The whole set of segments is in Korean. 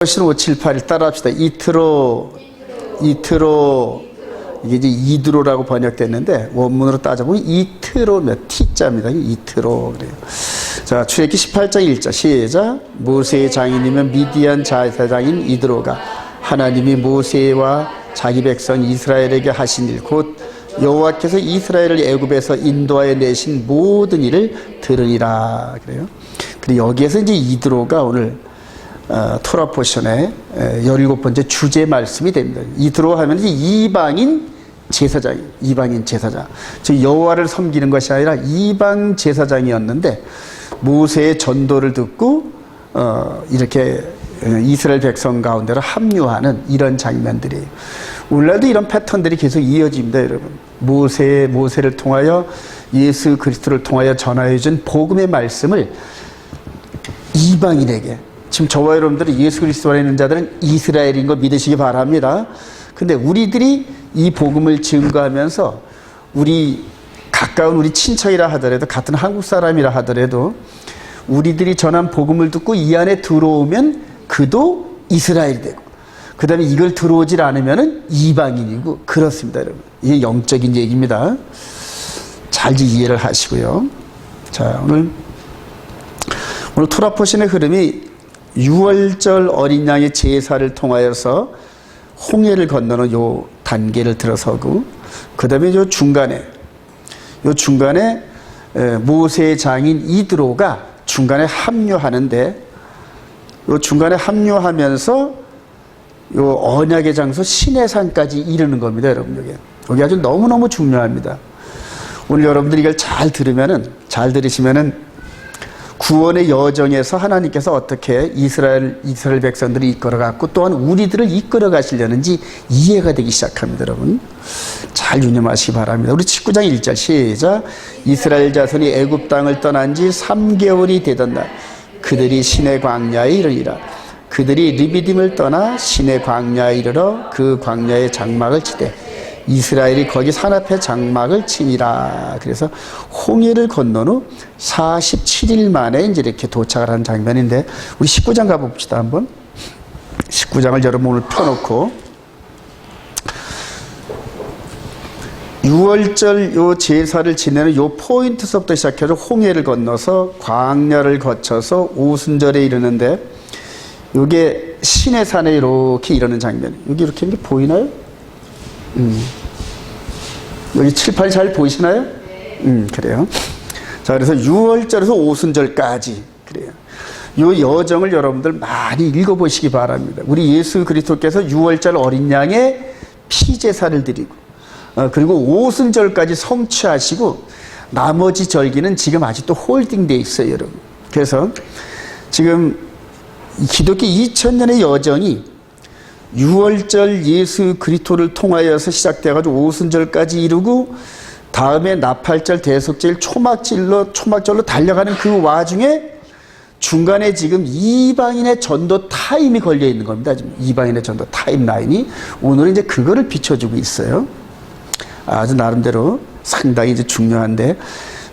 훨씬 578일 따라합시다. 이트로 이게 이제 이드로라고 번역됐는데 원문으로 따져보면 이트로면 T자입니다. 이트로 그래요. 자, 출애굽기 18장 1절 시작. 모세의 장인이면 미디안 제사장인 이드로가 하나님이 모세와 자기 백성 이스라엘에게 하신 일 곧 여호와께서 이스라엘을 애굽에서 인도하여 내신 모든 일을 들으니라 그래요. 그리고 여기에서 이제 이드로가 오늘 토라 포션의 17번째 주제 말씀이 됩니다. 이드로 하면 이제 이방인 제사장. 즉 여호와를 섬기는 것이 아니라 이방 제사장이었는데 모세의 전도를 듣고 이렇게 이스라엘 백성 가운데로 합류하는 이런 장면들이에요. 오늘날도 이런 패턴들이 계속 이어집니다, 여러분. 모세를 통하여 예수 그리스도를 통하여 전하여 준 복음의 말씀을 이방인에게, 지금 저와 여러분들은 예수 그리스도 안에 있는 자들은 이스라엘인 거 믿으시기 바랍니다. 근데 우리들이 이 복음을 증거하면서 가까운 우리 친척이라 하더라도, 같은 한국 사람이라 하더라도 우리들이 전한 복음을 듣고 이 안에 들어오면 그도 이스라엘이 되고, 그 다음에 이걸 들어오질 않으면 이방인이고, 그렇습니다, 여러분. 이게 영적인 얘기입니다. 잘 이해를 하시고요. 자, 오늘 토라포신의 흐름이 6월절 어린 양의 제사를 통하여서 홍해를 건너는 요 단계를 들어서고, 그 다음에 요 중간에 모세의 장인 이드로가 중간에 합류하는데, 요 중간에 합류하면서 요 언약의 장소 시내산까지 이르는 겁니다, 여러분. 여기 아주 너무너무 중요합니다. 오늘 여러분들이 이걸 잘 들으시면은 구원의 여정에서 하나님께서 어떻게 이스라엘 백성들을 이끌어갔고 또한 우리들을 이끌어 가시려는지 이해가 되기 시작합니다, 여러분. 잘 유념하시기 바랍니다. 우리 19장 1절 시작. 이스라엘 자손이 애굽 땅을 떠난 지 3개월이 되던 날 그들이 시내 광야에 이르니라. 그들이 르비딤을 떠나 시내 광야에 이르러 그 광야의 장막을 치되 이스라엘이 거기 산 앞에 장막을 치니라. 그래서 홍해를 건넌 후 47일 만에 이제 이렇게 도착을 하는 장면인데, 우리 19장 가봅시다, 한번. 19장을 여러분 오늘 펴놓고 6월절 요 제사를 지내는 요 포인트서부터 시작해서 홍해를 건너서 광야를 거쳐서 오순절에 이르는데, 요게 시내산에 이렇게 이르는 장면. 여기 이렇게 보이나요? 여기 칠판이 잘 보이시나요? 그래요. 자, 그래서 6월절에서 오순절까지 그래요. 요 여정을 여러분들 많이 읽어보시기 바랍니다. 우리 예수 그리스도께서 6월절 어린 양의 피제사를 드리고, 그리고 오순절까지 성취하시고, 나머지 절기는 지금 아직도 홀딩되어 있어요, 여러분. 그래서 지금 기독교 2000년의 여정이 6월절 예수 그리스도를 통하여서 시작돼가지고 오순절까지 이루고, 다음에 나팔절, 대속절, 초막절로 달려가는 그 와중에 중간에 지금 이방인의 전도 타임이 걸려 있는 겁니다. 지금 이방인의 전도 타임라인이 오늘은 이제 그거를 비춰주고 있어요. 아주 나름대로 상당히 이제 중요한데,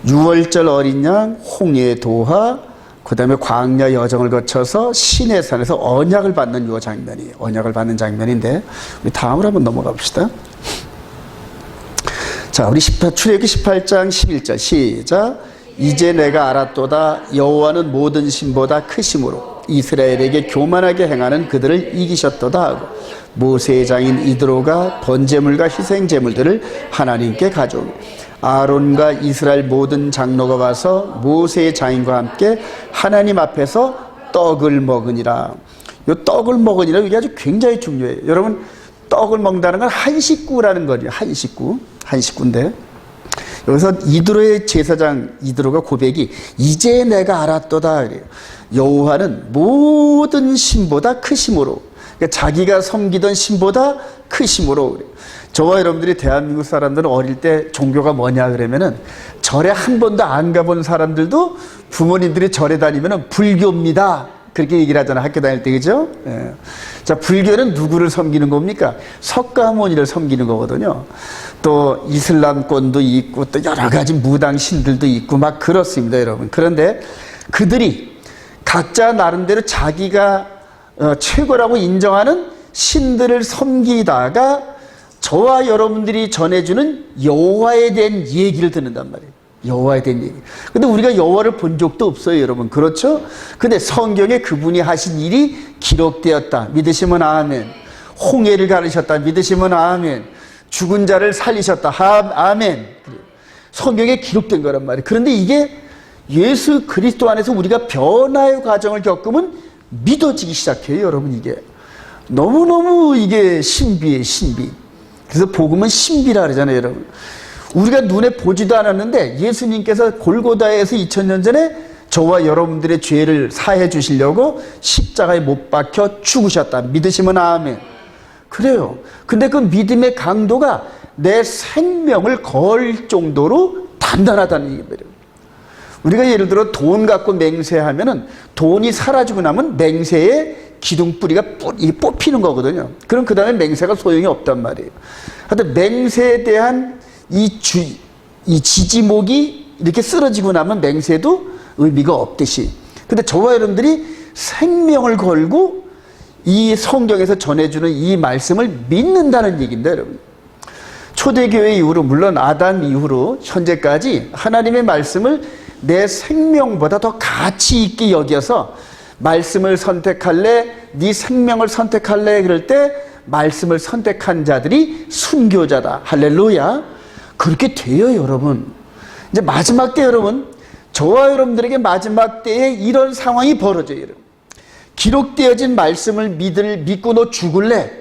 6월절 어린 양, 홍해 도하, 그 다음에 광야 여정을 거쳐서 시내산에서 언약을 받는 요 장면이에요. 언약을 받는 장면인데, 우리 다음으로 한번 넘어가 봅시다. 자, 우리 출애굽기 18장 11절 시작. 이제 내가 알았도다. 여호와는 모든 신보다 크심으로 이스라엘에게 교만하게 행하는 그들을 이기셨도다 하고, 모세의 장인 이드로가 번제물과 희생제물들을 하나님께 가져오고, 아론과 이스라엘 모든 장로가 와서 모세의 장인과 함께 하나님 앞에서 떡을 먹으니라. 이 떡을 먹으니라, 이게 아주 굉장히 중요해요. 여러분, 떡을 먹는다는 건 한식구라는 거죠. 한식구인데, 여기서 이드로의 제사장 이드로가 고백이 이제 내가 알았도다 그래요. 여호와는 모든 신보다 크심으로, 그러니까 자기가 섬기던 신보다 크심으로 그래요. 저와 여러분들이 대한민국 사람들은 어릴 때 종교가 뭐냐 그러면은, 절에 한 번도 안 가본 사람들도 부모님들이 절에 다니면은 불교입니다, 그렇게 얘기를 하잖아요, 학교 다닐 때. 그죠? 예. 자, 불교는 누구를 섬기는 겁니까? 석가모니를 섬기는 거거든요. 또 이슬람권도 있고 또 여러 가지 무당신들도 있고 막 그렇습니다, 여러분. 그런데 그들이 각자 나름대로 자기가 최고라고 인정하는 신들을 섬기다가 저와 여러분들이 전해주는 여호와에 대한 얘기를 듣는단 말이에요. 여호와에 대한 얘기. 근데 우리가 여호와를 본 적도 없어요, 여러분. 그렇죠? 근데 성경에 그분이 하신 일이 기록되었다. 믿으시면 아멘. 홍해를 가르셨다. 믿으시면 아멘. 죽은 자를 살리셨다. 아멘. 성경에 기록된 거란 말이에요. 그런데 이게 예수 그리스도 안에서 우리가 변화의 과정을 겪으면 믿어지기 시작해요, 여러분. 이게 너무너무 이게 신비예요, 신비. 그래서 복음은 신비라 그러잖아요, 여러분. 우리가 눈에 보지도 않았는데 예수님께서 골고다에서 2000년 전에 저와 여러분들의 죄를 사해 주시려고 십자가에 못 박혀 죽으셨다. 믿으시면 아멘. 그래요. 근데 그 믿음의 강도가 내 생명을 걸 정도로 단단하다는 얘기입니다. 우리가 예를 들어 돈 갖고 맹세하면은 돈이 사라지고 나면 맹세의 기둥뿌리가 뽑히는 거거든요. 그럼 그 다음에 맹세가 소용이 없단 말이에요. 하여튼 맹세에 대한 이 지지목이 이렇게 쓰러지고 나면 맹세도 의미가 없듯이. 근데 저와 여러분들이 생명을 걸고 이 성경에서 전해주는 이 말씀을 믿는다는 얘기입니다, 여러분. 초대교회 이후로, 물론 아담 이후로 현재까지 하나님의 말씀을 내 생명보다 더 가치 있게 여겨서 말씀을 선택할래, 네 생명을 선택할래 그럴 때 말씀을 선택한 자들이 순교자다. 할렐루야. 그렇게 돼요, 여러분. 이제 마지막 때, 여러분, 저와 여러분들에게 마지막 때에 이런 상황이 벌어져요, 여러분. 기록되어진 말씀을 믿고 너 죽을래?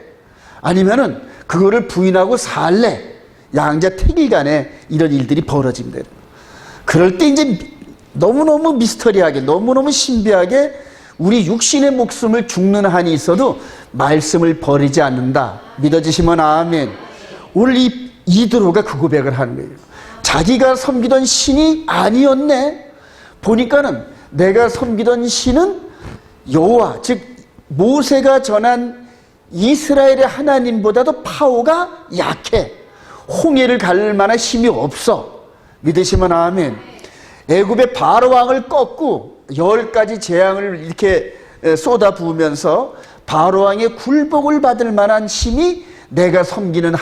아니면은 그거를 부인하고 살래? 양자 택일 간에 이런 일들이 벌어집니다. 그럴 때 이제 너무너무 미스터리하게, 너무너무 신비하게 우리 육신의 목숨을 죽는 한이 있어도 말씀을 버리지 않는다. 믿어지시면 아멘. 오늘 이드로가 그 고백을 하는 거예요. 자기가 섬기던 신이 아니었네. 보니까는 내가 섬기던 신은 여호와, 즉 모세가 전한 이스라엘의 하나님보다도 파워가 약해. 홍해를 갈 만한 힘이 없어. 믿으시면 아멘. 애굽의 바로 왕을 꺾고 10가지 재앙을 이렇게 쏟아 부으면서 바로 왕의 굴복을 받을 만한 힘이 내가 섬기는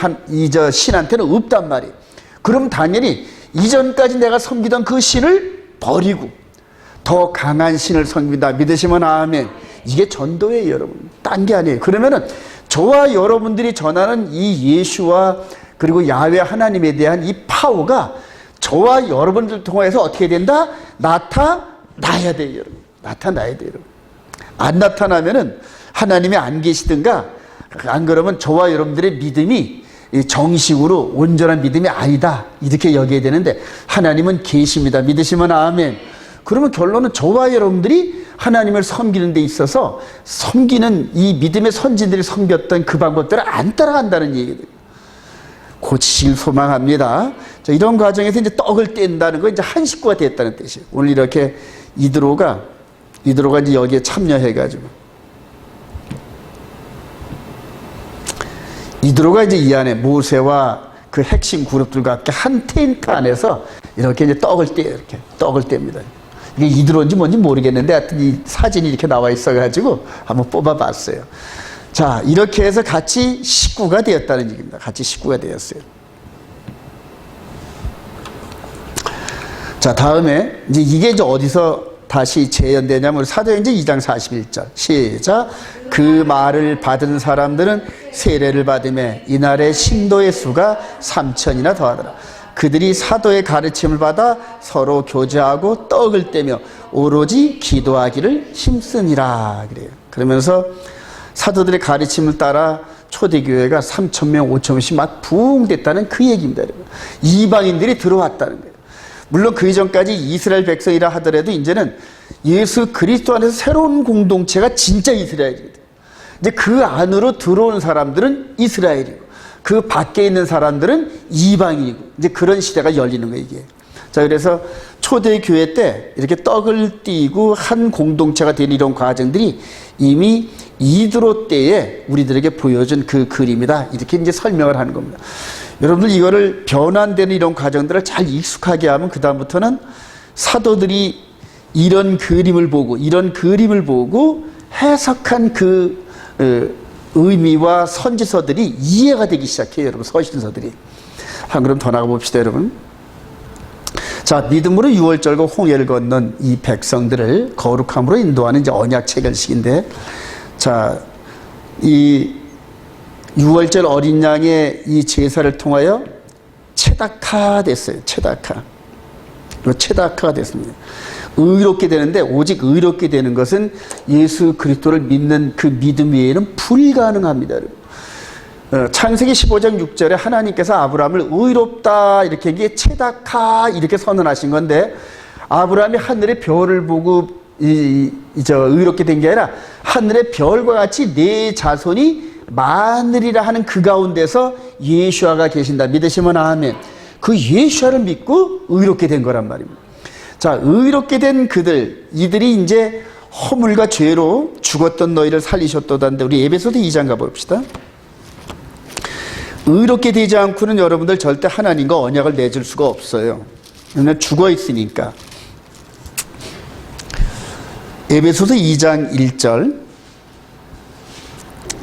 신한테는 없단 말이에요. 그럼 당연히 이전까지 내가 섬기던 그 신을 버리고 더 강한 신을 섬긴다. 믿으시면 아멘. 이게 전도예요, 여러분. 딴 게 아니에요. 그러면은 저와 여러분들이 전하는 이 예수와 그리고 야훼 하나님에 대한 이 파워가 저와 여러분들 통해서 어떻게 된다? 나타나야 돼요, 여러분. 나타나야 돼요, 여러분. 안 나타나면은 하나님이 안 계시든가, 안 그러면 저와 여러분들의 믿음이 정식으로 온전한 믿음이 아니다. 이렇게 여겨야 되는데 하나님은 계십니다. 믿으시면 아멘. 그러면 결론은 저와 여러분들이 하나님을 섬기는 데 있어서 섬기는 이 믿음의 선진들이 섬겼던 그 방법들을 안 따라간다는 얘기예요. 고치시길 소망합니다. 자, 이런 과정에서 이제 떡을 뗀다는 거 이제 한 식구가 됐다는 뜻이에요. 오늘 이렇게 이드로가 이제 여기에 참여해가지고 이드로가 이제 이 안에 모세와 그 핵심 그룹들과 함께 한 텐트 안에서 이렇게 이제 떡을 뗍니다. 이게 이드로인지 뭔지 모르겠는데 하여튼 이 사진이 이렇게 나와 있어가지고 한번 뽑아봤어요. 자, 이렇게 해서 같이 식구가 되었다는 얘기입니다. 같이 식구가 되었어요. 자, 다음에 이게 이제 어디서 다시 재현되냐면 사도행전 2장 41절 시작. 그 말을 받은 사람들은 세례를 받으며 이날의 신도의 수가 3,000이나 더하더라. 그들이 사도의 가르침을 받아 서로 교제하고 떡을 떼며 오로지 기도하기를 힘쓰니라 그래요. 그러면서 사도들의 가르침을 따라 초대교회가 3,000명, 5,000명씩 막 부흥됐다는 그 얘기입니다. 이방인들이 들어왔다는 거예요. 물론 그 이전까지 이스라엘 백성이라 하더라도 이제는 예수 그리스도 안에서 새로운 공동체가 진짜 이스라엘이거든요. 이제 그 안으로 들어온 사람들은 이스라엘이고 그 밖에 있는 사람들은 이방인이고 이제 그런 시대가 열리는 거예요, 이게. 자, 그래서 초대교회 때 이렇게 떡을 띄고 한 공동체가 된 이런 과정들이 이미 이드로 때에 우리들에게 보여준 그 그림이다. 이렇게 이제 설명을 하는 겁니다. 여러분들 이거를 변환되는 이런 과정들을 잘 익숙하게 하면 그다음부터는 사도들이 이런 그림을 보고 해석한 그 의미와 선지서들이 이해가 되기 시작해요, 여러분. 서신서들이. 한 걸음 더 나가 봅시다, 여러분. 자, 믿음으로 유월절과 홍해를 건넌 이 백성들을 거룩함으로 인도하는 이제 언약 체결식인데, 자, 이 유월절 어린 양의 이 제사를 통하여 체다카 됐어요. 체다카가 됐습니다. 의롭게 되는데, 오직 의롭게 되는 것은 예수 그리스도를 믿는 그 믿음 외에는 불가능합니다, 여러분. 창세기 15장 6절에 하나님께서 아브라함을 의롭다 이렇게 얘기해 체다카 이렇게 선언하신 건데, 아브라함이 하늘의 별을 보고 의롭게 된 게 아니라 하늘의 별과 같이 내 자손이 많으리라 하는 그 가운데서 예수아가 계신다. 믿으시면 아멘. 그 예수아를 믿고 의롭게 된 거란 말입니다. 자, 의롭게 된 이들이 이제 허물과 죄로 죽었던 너희를 살리셨도다는데, 우리 에베소서 2장 가봅시다. 의롭게 되지 않고는 여러분들 절대 하나님과 언약을 맺을 수가 없어요. 왜냐하면 죽어 있으니까. 에베소서 2장 1절.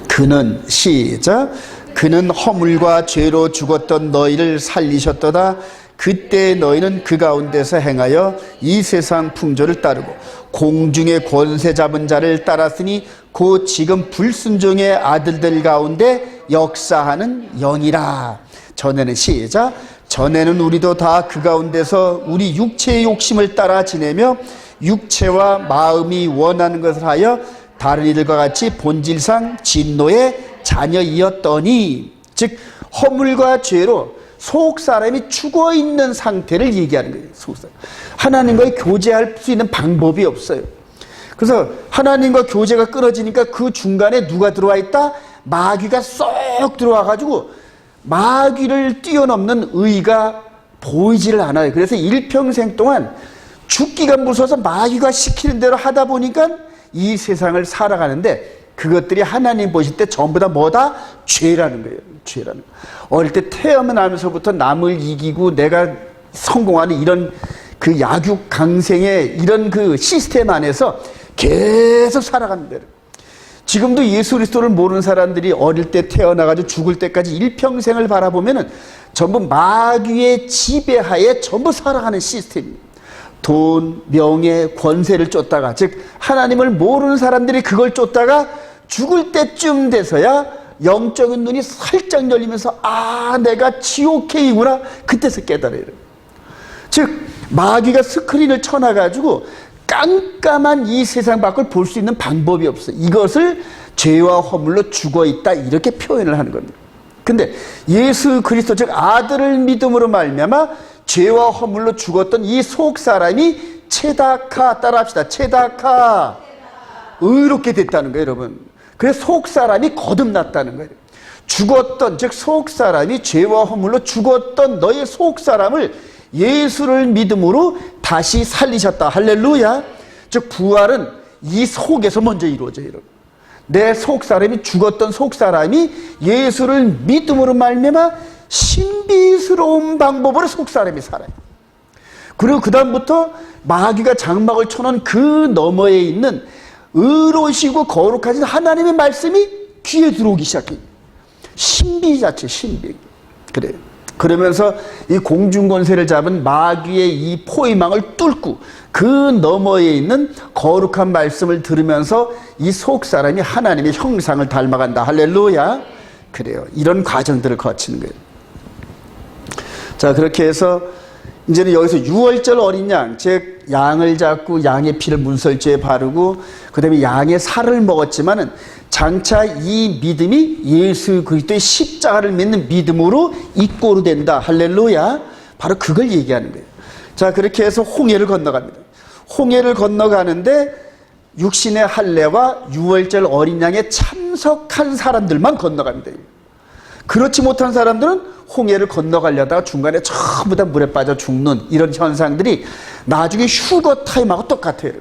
그는 시작. 그는 허물과 죄로 죽었던 너희를 살리셨도다. 그때 너희는 그 가운데서 행하여 이 세상 풍조를 따르고 공중의 권세 잡은 자를 따랐으니 곧 지금 불순종의 아들들 가운데 역사하는 영이라. 전에는 시작. 전에는 우리도 다 그 가운데서 우리 육체의 욕심을 따라 지내며 육체와 마음이 원하는 것을 하여 다른 이들과 같이 본질상 진노의 자녀이었더니, 즉 허물과 죄로 속 사람이 죽어 있는 상태를 얘기하는 거예요. 속 사람. 하나님과의 교제할 수 있는 방법이 없어요. 그래서 하나님과 교제가 끊어지니까 그 중간에 누가 들어와 있다? 마귀가 쏙 들어와 가지고 마귀를 뛰어넘는 의가 보이지를 않아요. 그래서 일평생 동안 죽기가 무서워서 마귀가 시키는 대로 하다 보니까 이 세상을 살아가는데, 그것들이 하나님 보실 때 전부 다 뭐다? 죄라는 거예요. 죄라는 거. 어릴 때 태어나면서부터 남을 이기고 내가 성공하는 이런 그 야육 강생의 이런 그 시스템 안에서 계속 살아갑니다. 지금도 예수 그리스도를 모르는 사람들이 어릴 때 태어나가지고 죽을 때까지 일평생을 바라보면은 전부 마귀의 지배하에 전부 살아가는 시스템입니다. 돈, 명예, 권세를 쫓다가, 즉 하나님을 모르는 사람들이 그걸 쫓다가 죽을 때쯤 돼서야 영적인 눈이 살짝 열리면서 내가 지옥행이구나, 그때서 깨달아요. 즉 마귀가 스크린을 쳐놔가지고 깜깜한 이 세상 밖을 볼 수 있는 방법이 없어요. 이것을 죄와 허물로 죽어있다 이렇게 표현을 하는 겁니다. 근데 예수 그리스도 즉 아들을 믿음으로 말미암아 죄와 허물로 죽었던 이 속 사람이 체다카, 따라합시다. 체다카, 의롭게 됐다는 거예요, 여러분. 그래서 속 사람이 거듭났다는 거예요. 죽었던, 즉 속 사람이 죄와 허물로 죽었던 너의 속 사람을 예수를 믿음으로 다시 살리셨다. 할렐루야. 즉 부활은 이 속에서 먼저 이루어져요, 여러분. 내 속 사람이, 죽었던 속 사람이 예수를 믿음으로 말미암아 신비스러운 방법으로 속 사람이 살아요. 그리고 그 다음부터 마귀가 장막을 쳐놓은 그 너머에 있는 의로우시고 거룩하신 하나님의 말씀이 귀에 들어오기 시작해요. 신비 자체, 신비. 그래요. 그러면서 이 공중권세를 잡은 마귀의 이 포위망을 뚫고 그 너머에 있는 거룩한 말씀을 들으면서 이 속 사람이 하나님의 형상을 닮아간다. 할렐루야. 그래요. 이런 과정들을 거치는 거예요. 자, 그렇게 해서 이제는 여기서 유월절 어린 양, 즉 양을 잡고 양의 피를 문설주에 바르고 그 다음에 양의 살을 먹었지만은 장차 이 믿음이 예수 그리스도의 십자가를 믿는 믿음으로 입고로 된다. 할렐루야. 바로 그걸 얘기하는 거예요. 자, 그렇게 해서 홍해를 건너갑니다. 홍해를 건너가는데 육신의 할례와 유월절 어린 양에 참석한 사람들만 건너갑니다. 그렇지 못한 사람들은 홍해를 건너가려다가 중간에 전부 다 물에 빠져 죽는 이런 현상들이 나중에 휴거 타임하고 똑같아요.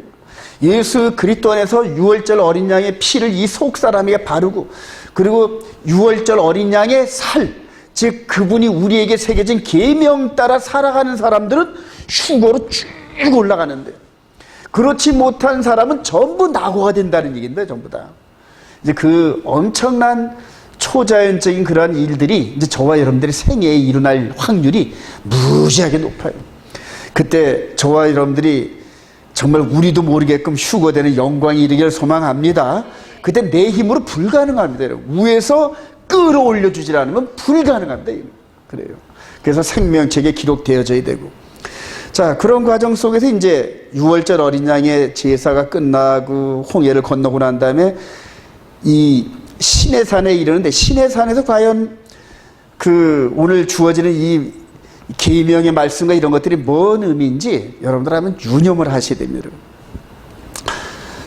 예수 그리스도 안에서 유월절 어린 양의 피를 이 속 사람에게 바르고, 그리고 유월절 어린 양의 살, 즉 그분이 우리에게 새겨진 계명 따라 살아가는 사람들은 휴거로 쭉 올라가는데, 그렇지 못한 사람은 전부 낙오가 된다는 얘기인데, 전부 다. 이제 그 엄청난 초자연적인 그러한 일들이 이제 저와 여러분들의 생애에 일어날 확률이 무지하게 높아요. 그때 저와 여러분들이 정말 우리도 모르게끔 휴거되는 영광이 이르기를 소망합니다. 그때 내 힘으로 불가능합니다. 여러분. 위에서 끌어올려 주질 않으면 불가능합니다. 그래요. 그래서 생명책에 기록되어져야 되고. 자, 그런 과정 속에서 이제 6월절 어린 양의 제사가 끝나고 홍해를 건너고 난 다음에 이 시내산에 이르는데, 시내산에서 과연 그 오늘 주어지는 이 계명의 말씀과 이런 것들이 뭔 의미인지 여러분들 하면 유념을 하셔야 됩니다.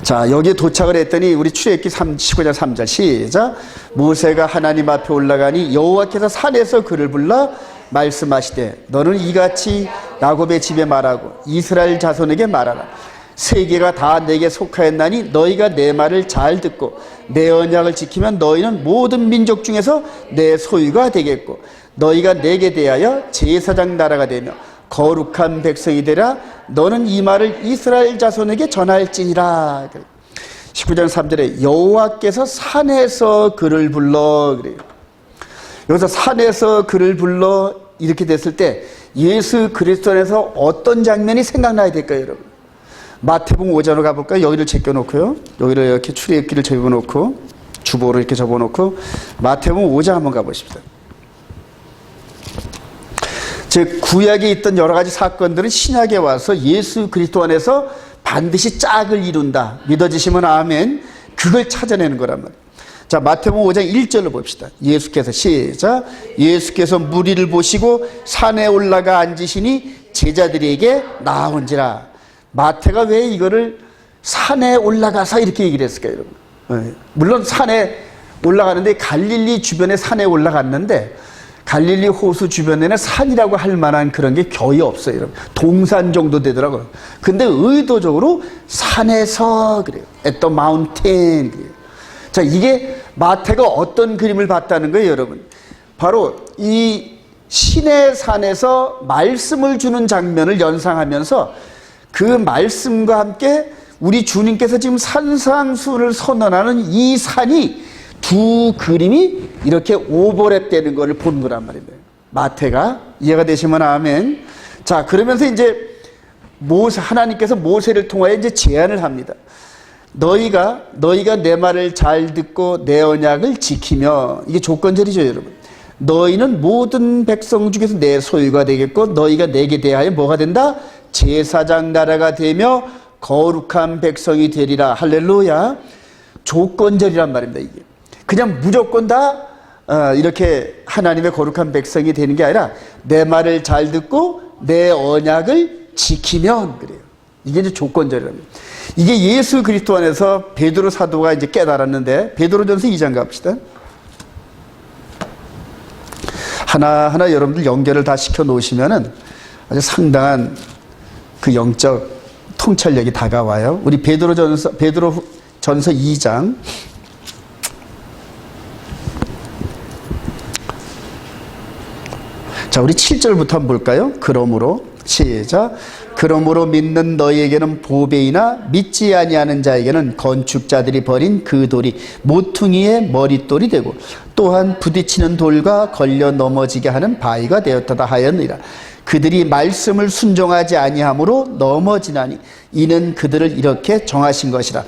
자, 여기에 도착을 했더니 우리 출애굽기 19장 3절 시작. 모세가 하나님 앞에 올라가니 여호와께서 산에서 그를 불러 말씀하시되 너는 이같이 야곱의 집에 말하고 이스라엘 자손에게 말하라. 세계가 다 내게 속하였나니 너희가 내 말을 잘 듣고 내 언약을 지키면 너희는 모든 민족 중에서 내 소유가 되겠고 너희가 내게 대하여 제사장 나라가 되며 거룩한 백성이 되라. 너는 이 말을 이스라엘 자손에게 전할지니라. 19장 3절에 여호와께서 산에서 그를 불러 그래요. 여기서 산에서 그를 불러 이렇게 됐을 때 예수 그리스도 안에서 어떤 장면이 생각나야 될까요, 여러분? 마태복음 5장으로 가볼까요? 여기를 제껴놓고요. 여기를 이렇게 출애굽기를 접어놓고 주보를 이렇게 접어놓고 마태복음 5장 한번 가보십시다. 즉 구약에 있던 여러 가지 사건들은 신약에 와서 예수 그리스도 안에서 반드시 짝을 이룬다. 믿어지시면 아멘. 그걸 찾아내는 거란 말이에요. 자, 마태복음 5장 1절로 봅시다. 예수께서 시작. 예수께서 무리를 보시고 산에 올라가 앉으시니 제자들에게 나온지라. 마태가 왜 이거를 산에 올라가서 이렇게 얘기를 했을까요, 여러분? 물론 산에 올라가는데 갈릴리 주변에 산에 올라갔는데 갈릴리 호수 주변에는 산이라고 할 만한 그런 게 거의 없어요, 여러분. 동산 정도 되더라고요. 근데 의도적으로 산에서 그래요. At the mountain 그래요. 자, 이게 마태가 어떤 그림을 봤다는 거예요, 여러분? 바로 이 시내산에서 말씀을 주는 장면을 연상하면서 그 말씀과 함께 우리 주님께서 지금 산상수훈을 선언하는 이 산이 두 그림이 이렇게 오버랩 되는 것을 본 거란 말입니다. 마태가. 이해가 되시면 아멘. 자, 그러면서 이제 하나님께서 모세를 통하여 이제 제안을 합니다. 너희가 내 말을 잘 듣고 내 언약을 지키며, 이게 조건절이죠, 여러분. 너희는 모든 백성 중에서 내 소유가 되겠고 너희가 내게 대하여 뭐가 된다? 제사장 나라가 되며 거룩한 백성이 되리라. 할렐루야. 조건절이란 말입니다, 이게. 그냥 무조건 다 이렇게 하나님의 거룩한 백성이 되는 게 아니라 내 말을 잘 듣고 내 언약을 지키면 그래요. 이게 이제 조건절이랍니다. 이게 예수 그리스도 안에서 베드로 사도가 이제 깨달았는데, 베드로전서 2장 갑시다. 하나하나 여러분들 연결을 다 시켜 놓으시면은 아주 상당한 그 영적 통찰력이 다가와요. 우리 베드로전서 2장. 자, 우리 7절부터 한번 볼까요? 그러므로 시작. 그러므로 믿는 너희에게는 보배이나 믿지 아니하는 자에게는 건축자들이 버린 그 돌이 모퉁이의 머릿돌이 되고 또한 부딪히는 돌과 걸려 넘어지게 하는 바위가 되었다 하였느니라. 그들이 말씀을 순종하지 아니함으로 넘어지나니 이는 그들을 이렇게 정하신 것이라.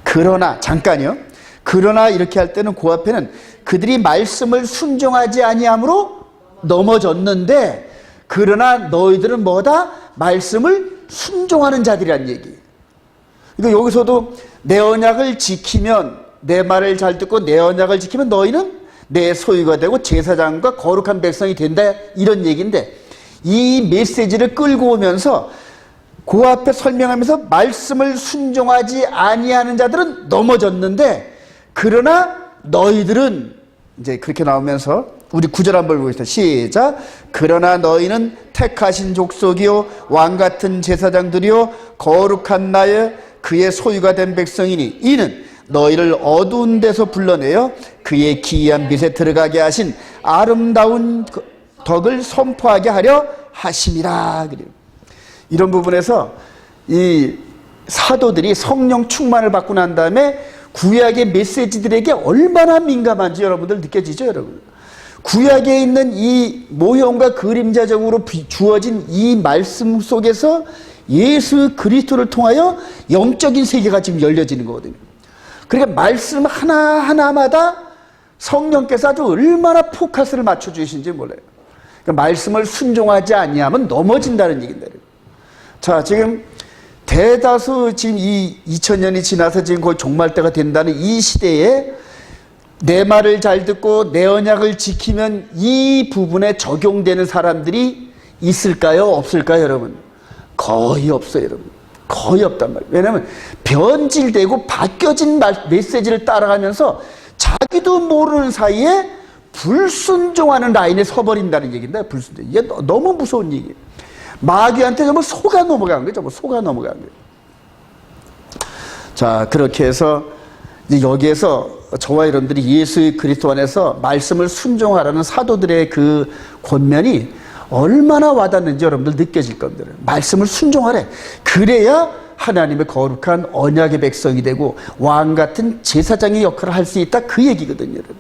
그러나 잠깐요. 그러나 이렇게 할 때는 그 앞에는 그들이 말씀을 순종하지 아니함으로 넘어졌는데, 그러나 너희들은 뭐다? 말씀을 순종하는 자들이란 얘기예요. 그러니까 여기서도 내 언약을 지키면, 내 말을 잘 듣고 내 언약을 지키면 너희는 내 소유가 되고 제사장과 거룩한 백성이 된다, 이런 얘기인데, 이 메시지를 끌고 오면서 그 앞에 설명하면서 말씀을 순종하지 아니하는 자들은 넘어졌는데 그러나 너희들은, 이제 그렇게 나오면서 우리 9절 한번 보겠습니다. 시작. 그러나 너희는 택하신 족속이요 왕같은 제사장들이요 거룩한 나의 그의 소유가 된 백성이니 이는 너희를 어두운 데서 불러내어 그의 기이한 빛에 들어가게 하신 아름다운 덕을 선포하게 하려 하심이라. 이런 부분에서 이 사도들이 성령 충만을 받고 난 다음에 구약의 메시지들에게 얼마나 민감한지 여러분들 느껴지죠, 여러분? 구약에 있는 이 모형과 그림자적으로 주어진 이 말씀 속에서 예수 그리스도를 통하여 영적인 세계가 지금 열려지는 거거든요. 그러니까 말씀 하나하나마다 성령께서 아주 얼마나 포커스를 맞춰주신지 몰라요. 그러니까 말씀을 순종하지 아니하면 넘어진다는 얘기입니다. 자, 지금 대다수 지금 이 2000년이 지나서 지금 거의 종말 때가 된다는 이 시대에 내 말을 잘 듣고 내 언약을 지키면 이 부분에 적용되는 사람들이 있을까요? 없을까요, 여러분? 거의 없어요, 여러분. 거의 없단 말이에요. 왜냐하면 변질되고 바뀌어진 메시지를 따라가면서 자기도 모르는 사이에 불순종하는 라인에 서버린다는 얘기인데, 불순종. 이게 너무 무서운 얘기예요. 마귀한테 정말 속아 넘어간 거죠. 정말 속아 넘어간 거예요. 자, 그렇게 해서 이제 여기에서 저와 여러분들이 예수 그리스도 안에서 말씀을 순종하라는 사도들의 그 권면이 얼마나 와닿는지 여러분들 느껴질 겁니다. 말씀을 순종하래. 그래야 하나님의 거룩한 언약의 백성이 되고 왕 같은 제사장의 역할을 할 수 있다, 그 얘기거든요, 여러분.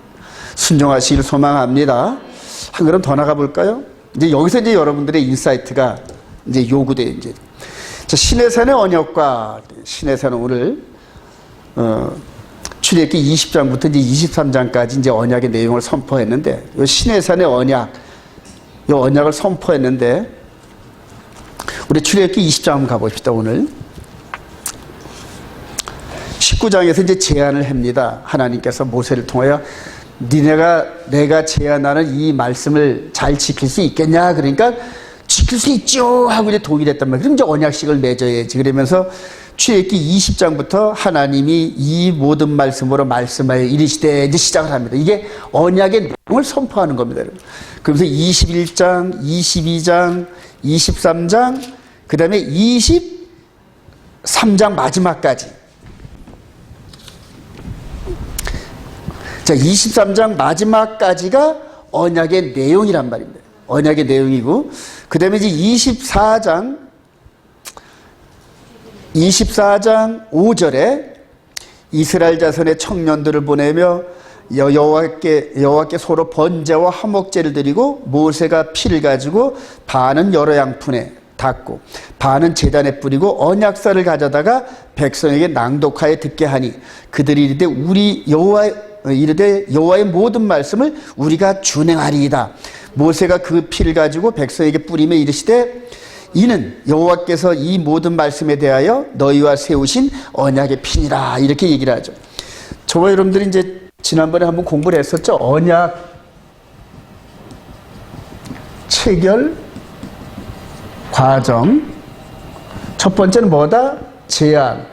순종하시길 소망합니다. 한 걸음 더 나가 볼까요? 이제 여기서 이제 여러분들의 인사이트가 이제 요구돼요, 이제. 자, 시내산의 언약과 시내산은 오늘 출애굽기 20장부터 이제 23장까지 이제 언약의 내용을 선포했는데, 이 시내산의 언약, 이 언약을 선포했는데, 우리 출애굽기 20장 한번 가봅시다, 오늘. 19장에서 이제 제안을 합니다. 하나님께서 모세를 통하여 내가 제안하는 이 말씀을 잘 지킬 수 있겠냐? 그러니까 지킬 수 있죠 하고 이제 동의했단 말이에요. 그럼 이제 언약식을 맺어야지. 그러면서 출애굽기 20장부터 하나님이 이 모든 말씀으로 말씀하여 이르시되 이제 시작을 합니다. 이게 언약의 내용을 선포하는 겁니다. 그러면서 21장, 22장, 23장, 그 다음에 23장 마지막까지. 자, 23장 마지막까지가 언약의 내용이란 말입니다. 언약의 내용이고, 그 다음에 이제 24장 5절에 이스라엘 자손의 청년들을 보내며 여호와께 소로 번제와 화목제를 드리고 모세가 피를 가지고 반은 여러 양푼에 닦고 반은 제단에 뿌리고 언약서를 가져다가 백성에게 낭독하여 듣게 하니 그들이 이르되 여호와의 모든 말씀을 우리가 준행하리이다. 모세가 그 피를 가지고 백성에게 뿌리며 이르시되 이는 여호와께서 이 모든 말씀에 대하여 너희와 세우신 언약의 피니라, 이렇게 얘기를 하죠. 저와 여러분들이 이제 지난번에 한번 공부를 했었죠. 언약 체결 과정. 첫 번째는 뭐다? 제안.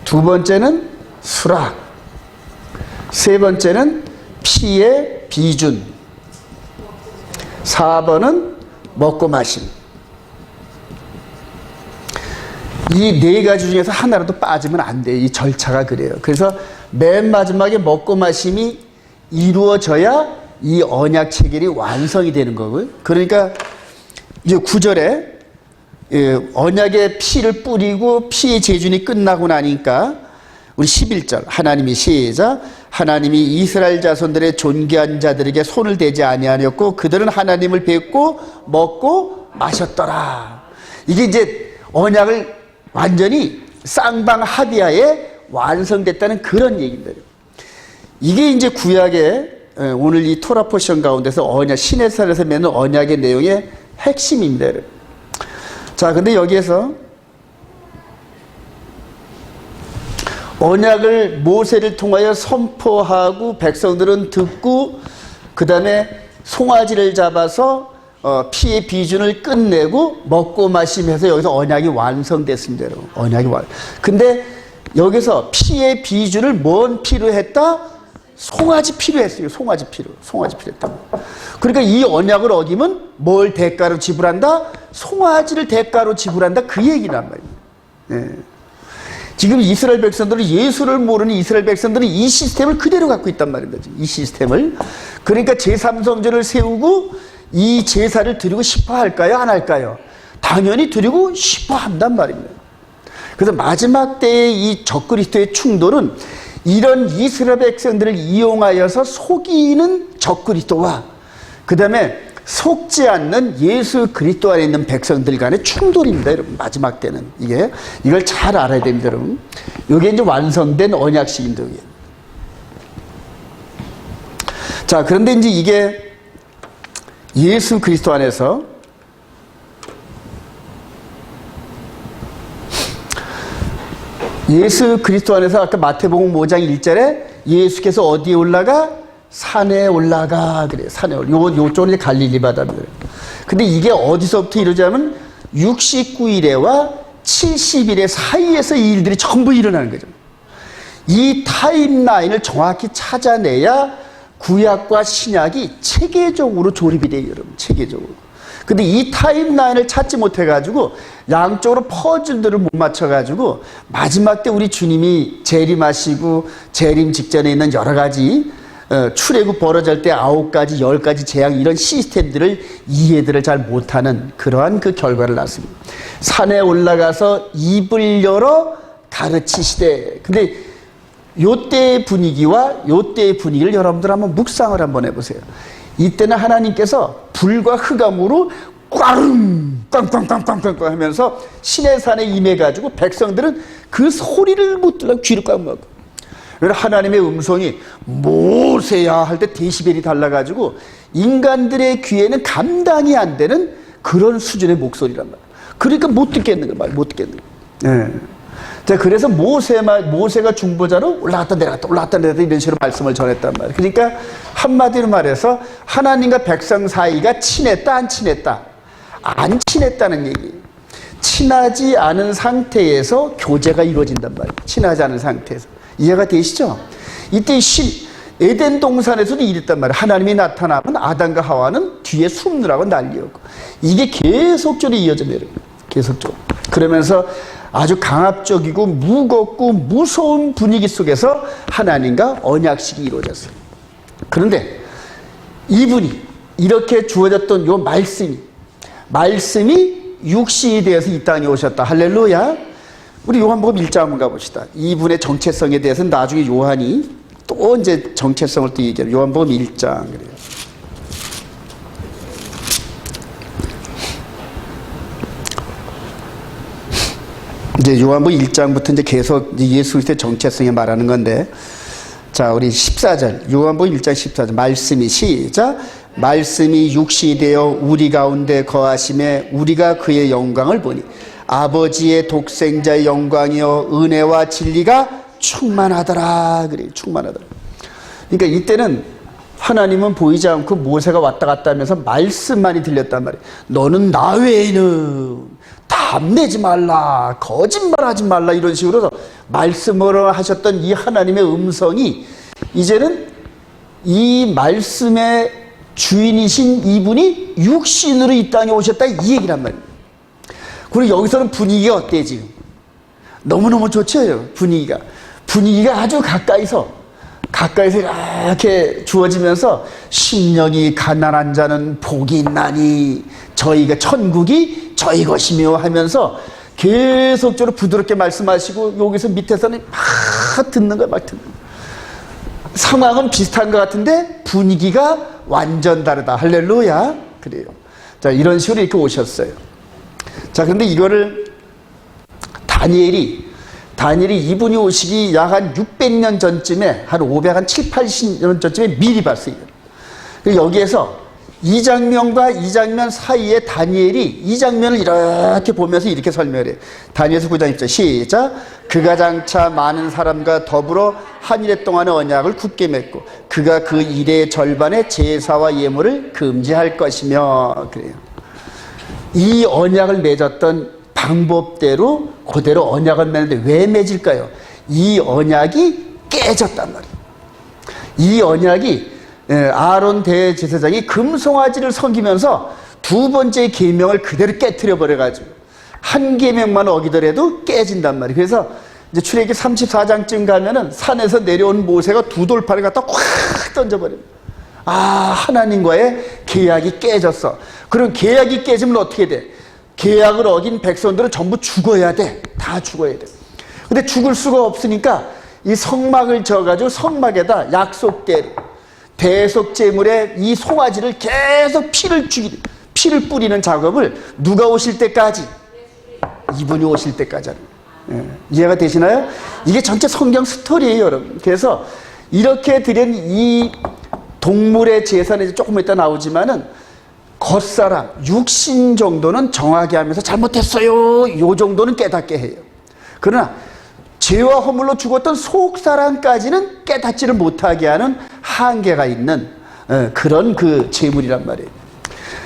두 번째는 수락. 세 번째는 피의 비준. 4번은 먹고 마심. 이 네 가지 중에서 하나라도 빠지면 안 돼요. 이 절차가 그래요. 그래서 맨 마지막에 먹고 마심이 이루어져야 이 언약 체결이 완성이 되는 거고요. 그러니까 이제 9절에 언약의 피를 뿌리고 피의 제준이 끝나고 나니까 우리 11절 하나님이 시작. 하나님이 이스라엘 자손들의 존귀한 자들에게 손을 대지 아니하였고 그들은 하나님을 뵙고 먹고 마셨더라. 이게 이제 언약을 완전히 쌍방 합의하에 완성됐다는 그런 얘기입니다. 이게 이제 구약의 오늘 이 토라 포션 가운데서 언약 시내산에서 맺는 언약의 내용의 핵심입니다. 자, 근데 여기에서 언약을 모세를 통하여 선포하고 백성들은 듣고 그 다음에 송아지를 잡아서 피의 비준을 끝내고 먹고 마시면서 여기서 언약이 완성됐습니다. 여러분. 언약이 근데 여기서 피의 비준을 뭔 피로 했다? 송아지 피로 했어요. 송아지 피로 했다. 그러니까 이 언약을 어기면 뭘 대가로 지불한다? 송아지를 대가로 지불한다. 그 얘기란 말이에요. 네. 지금 이스라엘 백성들은 예수를 모르는 이스라엘 백성들은 이 시스템을 그대로 갖고 있단 말입니다. 이 시스템을. 그러니까 제3성전을 세우고 이 제사를 드리고 싶어 할까요? 안 할까요? 당연히 드리고 싶어 한단 말입니다. 그래서 마지막 때의 이 적그리스도의 충돌은 이런 이스라엘 백성들을 이용하여서 속이는 적그리스도와 그 다음에 속지 않는 예수 그리스도 안에 있는 백성들 간의 충돌입니다, 여러분. 마지막 때는 이걸 잘 알아야 됩니다, 여러분. 이게 이제 완성된 언약식인데, 이게. 자, 그런데 이제 이게 예수 그리스도 안에서 아까 마태복음 5장 1절에 예수께서 어디에 올라가? 산에 올라가. 그래요. 산에 올라가. 요쪽은 이제 갈릴리 바다입니다. 근데 이게 어디서부터 이루어지냐면 69일에와 70일의 사이에서 이 일들이 전부 일어나는 거죠. 이 타임라인을 정확히 찾아내야 구약과 신약이 체계적으로 조립이 돼요, 여러분. 체계적으로. 근데 이 타임라인을 찾지 못해가지고 양쪽으로 퍼즐들을 못 맞춰가지고 마지막 때 우리 주님이 재림하시고 재림 직전에 있는 여러 가지 출애굽 벌어질 때 9가지, 10가지 재앙 이런 시스템들을 이해들을 잘 못하는 그러한 그 결과를 낳습니다. 산에 올라가서 입을 열어 가르치시되. 근데 요때의 분위기와 요때의 분위기를 여러분들 한번 묵상을 한번 해보세요. 이때는 하나님께서 불과 흑암으로 꽝 꽝꽝꽝꽝꽝 하면서 시내산에 임해가지고 백성들은 그 소리를 못 들으려고 귀를 꽉 막고, 하나님의 음성이 모세야 할 때 데시벨이 달라가지고 인간들의 귀에는 감당이 안 되는 그런 수준의 목소리란 말이야. 그러니까 못 듣겠는 거야, 못 듣겠는 거야. 자, 그래서 모세가 중보자로 올라갔다 내려갔다 이런 식으로 말씀을 전했단 말이에요. 그러니까 한마디로 말해서 하나님과 백성 사이가 친했다, 안 친했다? 안 친했다는 얘기예요. 친하지 않은 상태에서 교제가 이루어진단 말이에요. 친하지 않은 상태에서. 이해가 되시죠? 이때 에덴 동산에서도 이랬단 말이에요. 하나님이 나타나면 아담과 하와는 뒤에 숨느라고 난리였고, 이게 계속적으로 이어져요. 계속적으로. 그러면서 아주 강압적이고 무겁고 무서운 분위기 속에서 하나님과 언약식이 이루어졌어요. 그런데 이분이 이렇게 주어졌던 요 말씀이 육신이 되어서 이 땅에 오셨다. 할렐루야. 우리 요한복음 1장 한번 가봅시다. 이분의 정체성에 대해서는 나중에 요한이 또 이제 정체성을 또 얘기해요. 요한복음 1장 그래요. 이제 요한복음 1장부터 이제 계속 예수 그리스도의 정체성에 말하는 건데, 자, 우리 14절, 요한복음 1장 14절, 말씀이 시작. 말씀이 육신이 되어 우리 가운데 거하심에 우리가 그의 영광을 보니 아버지의 독생자의 영광이요 은혜와 진리가 충만하더라. 그래, 충만하더라. 그러니까 이때는 하나님은 보이지 않고 모세가 왔다 갔다 하면서 말씀만이 들렸단 말이에요. 너는 나 외에는 탐내지 말라, 거짓말하지 말라, 이런 식으로 말씀으로 하셨던 이 하나님의 음성이 이제는 이 말씀의 주인이신 이분이 육신으로 이 땅에 오셨다, 이 얘기란 말이에요. 그리고 여기서는 분위기가 어때 지금? 너무너무 좋죠. 분위기가 아주 가까이서 이렇게 주어지면서 심령이 가난한 자는 복이 있나니 저희가 천국이 저희 것이며 하면서 계속적으로 부드럽게 말씀하시고, 여기서 밑에서는 막 듣는 거야, 막 듣는 거야. 상황은 비슷한 것 같은데 분위기가 완전 다르다. 할렐루야. 그래요. 자, 이런 식으로 이렇게 오셨어요. 자, 근데 이거를 다니엘이 이분이 오시기 약 한 600년 전쯤에, 한 7, 80년 전쯤에 미리 봤어요. 여기에서 이 장면과 이 장면 사이에 다니엘이 이 장면을 이렇게 보면서 이렇게 설명을 해요. 다니엘서 9장 1절 시작. 그가 장차 많은 사람과 더불어 한 일해 동안의 언약을 굳게 맺고 그가 그 일의 절반의 제사와 예물을 금지할 것이며. 그래요. 이 언약을 맺었던 방법대로 그대로 언약을 맺는데 왜 맺을까요? 이 언약이 깨졌단 말이에요. 이 언약이 아론 대제사장이 금송아지를 섬기면서 두 번째 계명을 그대로 깨트려 버려가지고 한 계명만 어기더라도 깨진단 말이에요. 그래서 이제 출애굽기 34장쯤 가면은 산에서 내려온 모세가 두 돌판을 갖다 확 던져버려요. 아, 하나님과의 계약이 깨졌어. 그럼 계약이 깨지면 어떻게 돼? 계약을 어긴 백성들은 전부 죽어야 돼. 다 죽어야 돼. 근데 죽을 수가 없으니까 이 성막을 져가지고 성막에다 약속대로 대속제물에 이 송아지를 계속 피를 뿌리는 작업을 누가 오실 때까지? 이분이 오실 때까지 하는 거예요. 이해가 되시나요? 이게 전체 성경 스토리예요, 여러분. 그래서 이렇게 드린 이 동물의 제사는 조금 이따 나오지만은 겉사람, 육신 정도는 정하게 하면서 잘못했어요. 요 정도는 깨닫게 해요. 그러나 죄와 허물로 죽었던 속사람까지는 깨닫지를 못하게 하는 한계가 있는 그런 그 제물이란 말이에요.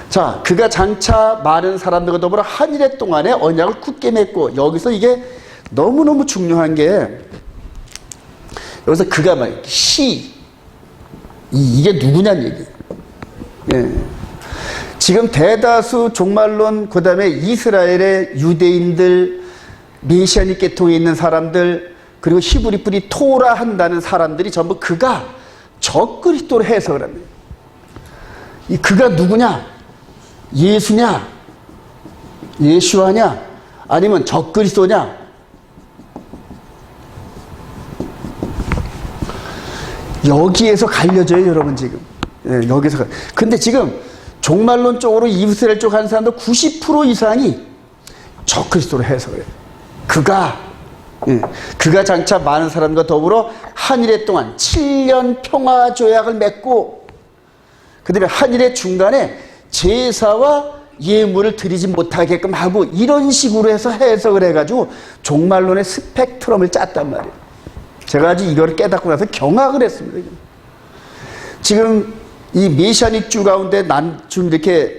자, 그가 장차 많은 사람들과 더불어 한 일해 동안에 언약을 굳게 맺고, 여기서 이게 너무너무 중요한 게, 여기서 그가 말, 이게 누구냐는 얘기예요. 예. 지금 대다수 종말론, 그 다음에 이스라엘의 유대인들, 메시아닉 계통에 있는 사람들, 그리고 히브리 뿌리 토라 한다는 사람들이 전부 그가 적그리스도로 해석을 합니다. 이 그가 누구냐? 예수냐? 예수와냐? 아니면 적그리스도냐? 여기에서 갈려져요, 여러분, 지금. 예, 여기서. 근데 지금 종말론 쪽으로 이스라엘 쪽 하는 사람들 90% 이상이 적그리스도로 해석을 해요. 그가 장차 많은 사람과 더불어 한 일해 동안 7년 평화 조약을 맺고, 그 다음에 한 일의 중간에 제사와 예물을 드리지 못하게끔 하고, 이런 식으로 해서 해석을 해가지고 종말론의 스펙트럼을 짰단 말이에요. 제가 아주 이걸 깨닫고 나서 경악을 했습니다. 지금 이 메시아닉 가운데 좀 이렇게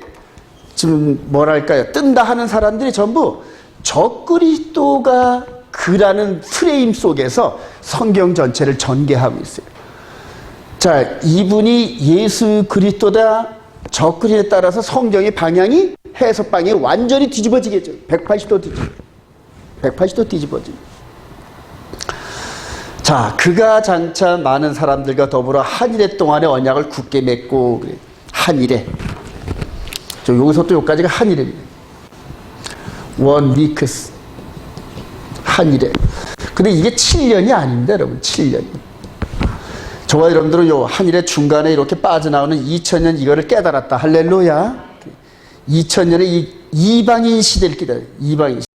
좀 뭐랄까요, 뜬다 하는 사람들이 전부 적그리스도가 그라는 프레임 속에서 성경 전체를 전개하고 있어요. 자, 이분이 예수 그리스도다, 적그리스도에 따라서 성경의 방향이, 해석 방향이 완전히 뒤집어지겠죠. 180도 뒤집어지죠. 자, 그가 장차 많은 사람들과 더불어 한 일해 동안의 언약을 굳게 맺고, 그래. 한 일해. 여기서 또 여기까지가 한 일입니다. 원 위크스. 한 일해. 근데 이게 7년이 아닙니다, 여러분. 7년. 저와 여러분들은 요 한 일의 중간에 이렇게 빠져나오는 2000년 이거를 깨달았다. 할렐루야. 2000년의 이 이방인 시대를 기다려요. 이방인 시대.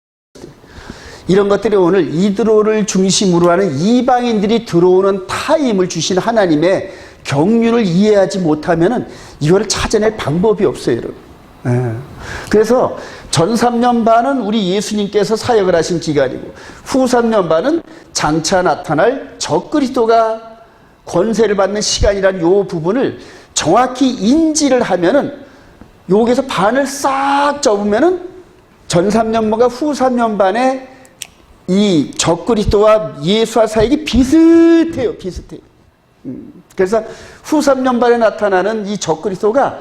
이런 것들이 오늘 이드로를 중심으로 하는 이방인들이 들어오는 타임을 주신 하나님의 경륜을 이해하지 못하면은 이거를 찾아낼 방법이 없어요, 여러분. 그래서 전 3년 반은 우리 예수님께서 사역을 하신 기간이고, 후 3년 반은 장차 나타날 적그리스도가 권세를 받는 시간이란 요 부분을 정확히 인지를 하면은, 여기서 반을 싹 접으면은 전 3년 반과 후 3년 반에 이 적그리스도와 예수와 사역이 비슷해요. 그래서 후 3년 반에 나타나는 이 적그리스도가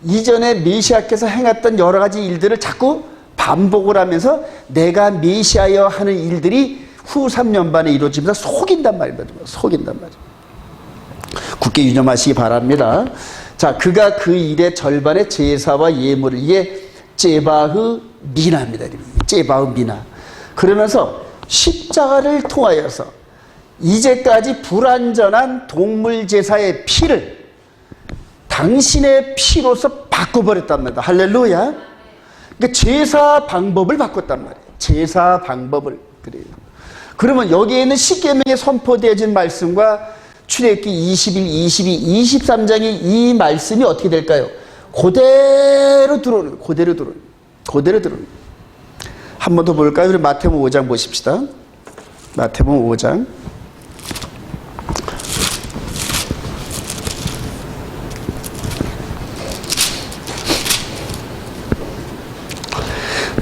이전에 메시아께서 행했던 여러 가지 일들을 자꾸 반복을 하면서 내가 메시아여 하는 일들이 후 3년 반에 이루어지면서 속인단 말입니다. 속인단 말이에요. 굳게 유념하시기 바랍니다. 자, 그가 그 일의 절반의 제사와 예물을, 이게 제바흐 미나입니다. 제바흐 미나. 그러면서 십자가를 통하여서 이제까지 불완전한 동물 제사의 피를 당신의 피로서 바꿔버렸단 말이다. 할렐루야. 그러니까 제사 방법을 바꿨단 말이에요. 제사 방법을. 그래요. 그러면 여기에 있는 십계명에 선포되어진 말씀과 출애굽기 21, 22, 23장의 이 말씀이 어떻게 될까요? 그대로 들어오는 거예요. 한 번 더 볼까요? 우리 마태복음 5장 보십시다. 마태복음 5장.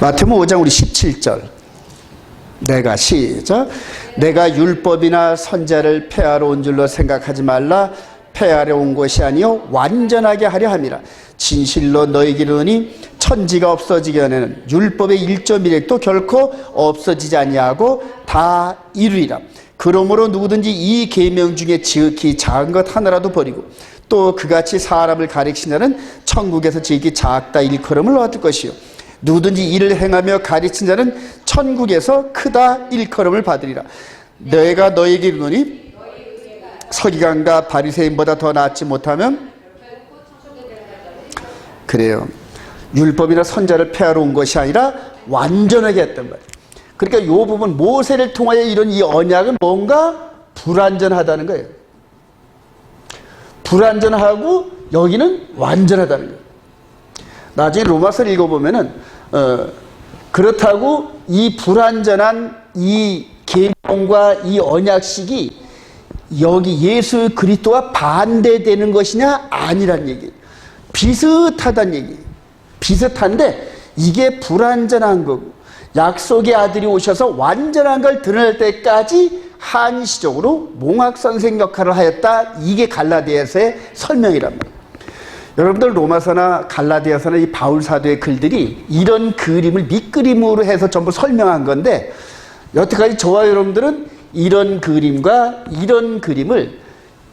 마태복음 5장 우리 17절. 시작. 내가 율법이나 선자를 폐하러 온 줄로 생각하지 말라. 폐하러 온 것이 아니요 완전하게 하려 함이라. 진실로 너희에게 이르노니 천지가 없어지기 전에는 율법의 1.1획도 결코 없어지지 아니하고 다 이루리라. 그러므로 누구든지 이 계명 중에 지극히 작은 것 하나라도 버리고 또 그같이 사람을 가리키는 자는 천국에서 지극히 작다 일컬음을 얻을 것이요 누구든지 이를 행하며 가르친 자는 천국에서 크다 일컬음을 받으리라. 내가 너에게 이르노니 서기관과 바리새인보다 더 낫지 못하면 그래요. 율법이나 선자를 폐하러 온 것이 아니라 완전하게 했단 말이에요. 그러니까 이 부분 모세를 통하여 이런 이 언약은 뭔가 불완전하다는 거예요. 불완전하고 여기는 완전하다는 거예요. 나중에 로마서를 읽어보면은 그렇다고 이 불완전한 이 계명과 이 언약식이 여기 예수 그리스도와 반대되는 것이냐 아니란 얘기예요. 비슷하다는 얘기예요. 비슷한데 이게 불완전한 거고 약속의 아들이 오셔서 완전한 걸 드러낼 때까지 한시적으로 몽학선생 역할을 하였다. 이게 갈라디아서의 설명이란 말이에요. 여러분들 로마서나 갈라디아서나 이 바울 사도의 글들이 이런 그림을 밑그림으로 해서 전부 설명한 건데 여태까지 저와 여러분들은 이런 그림과 이런 그림을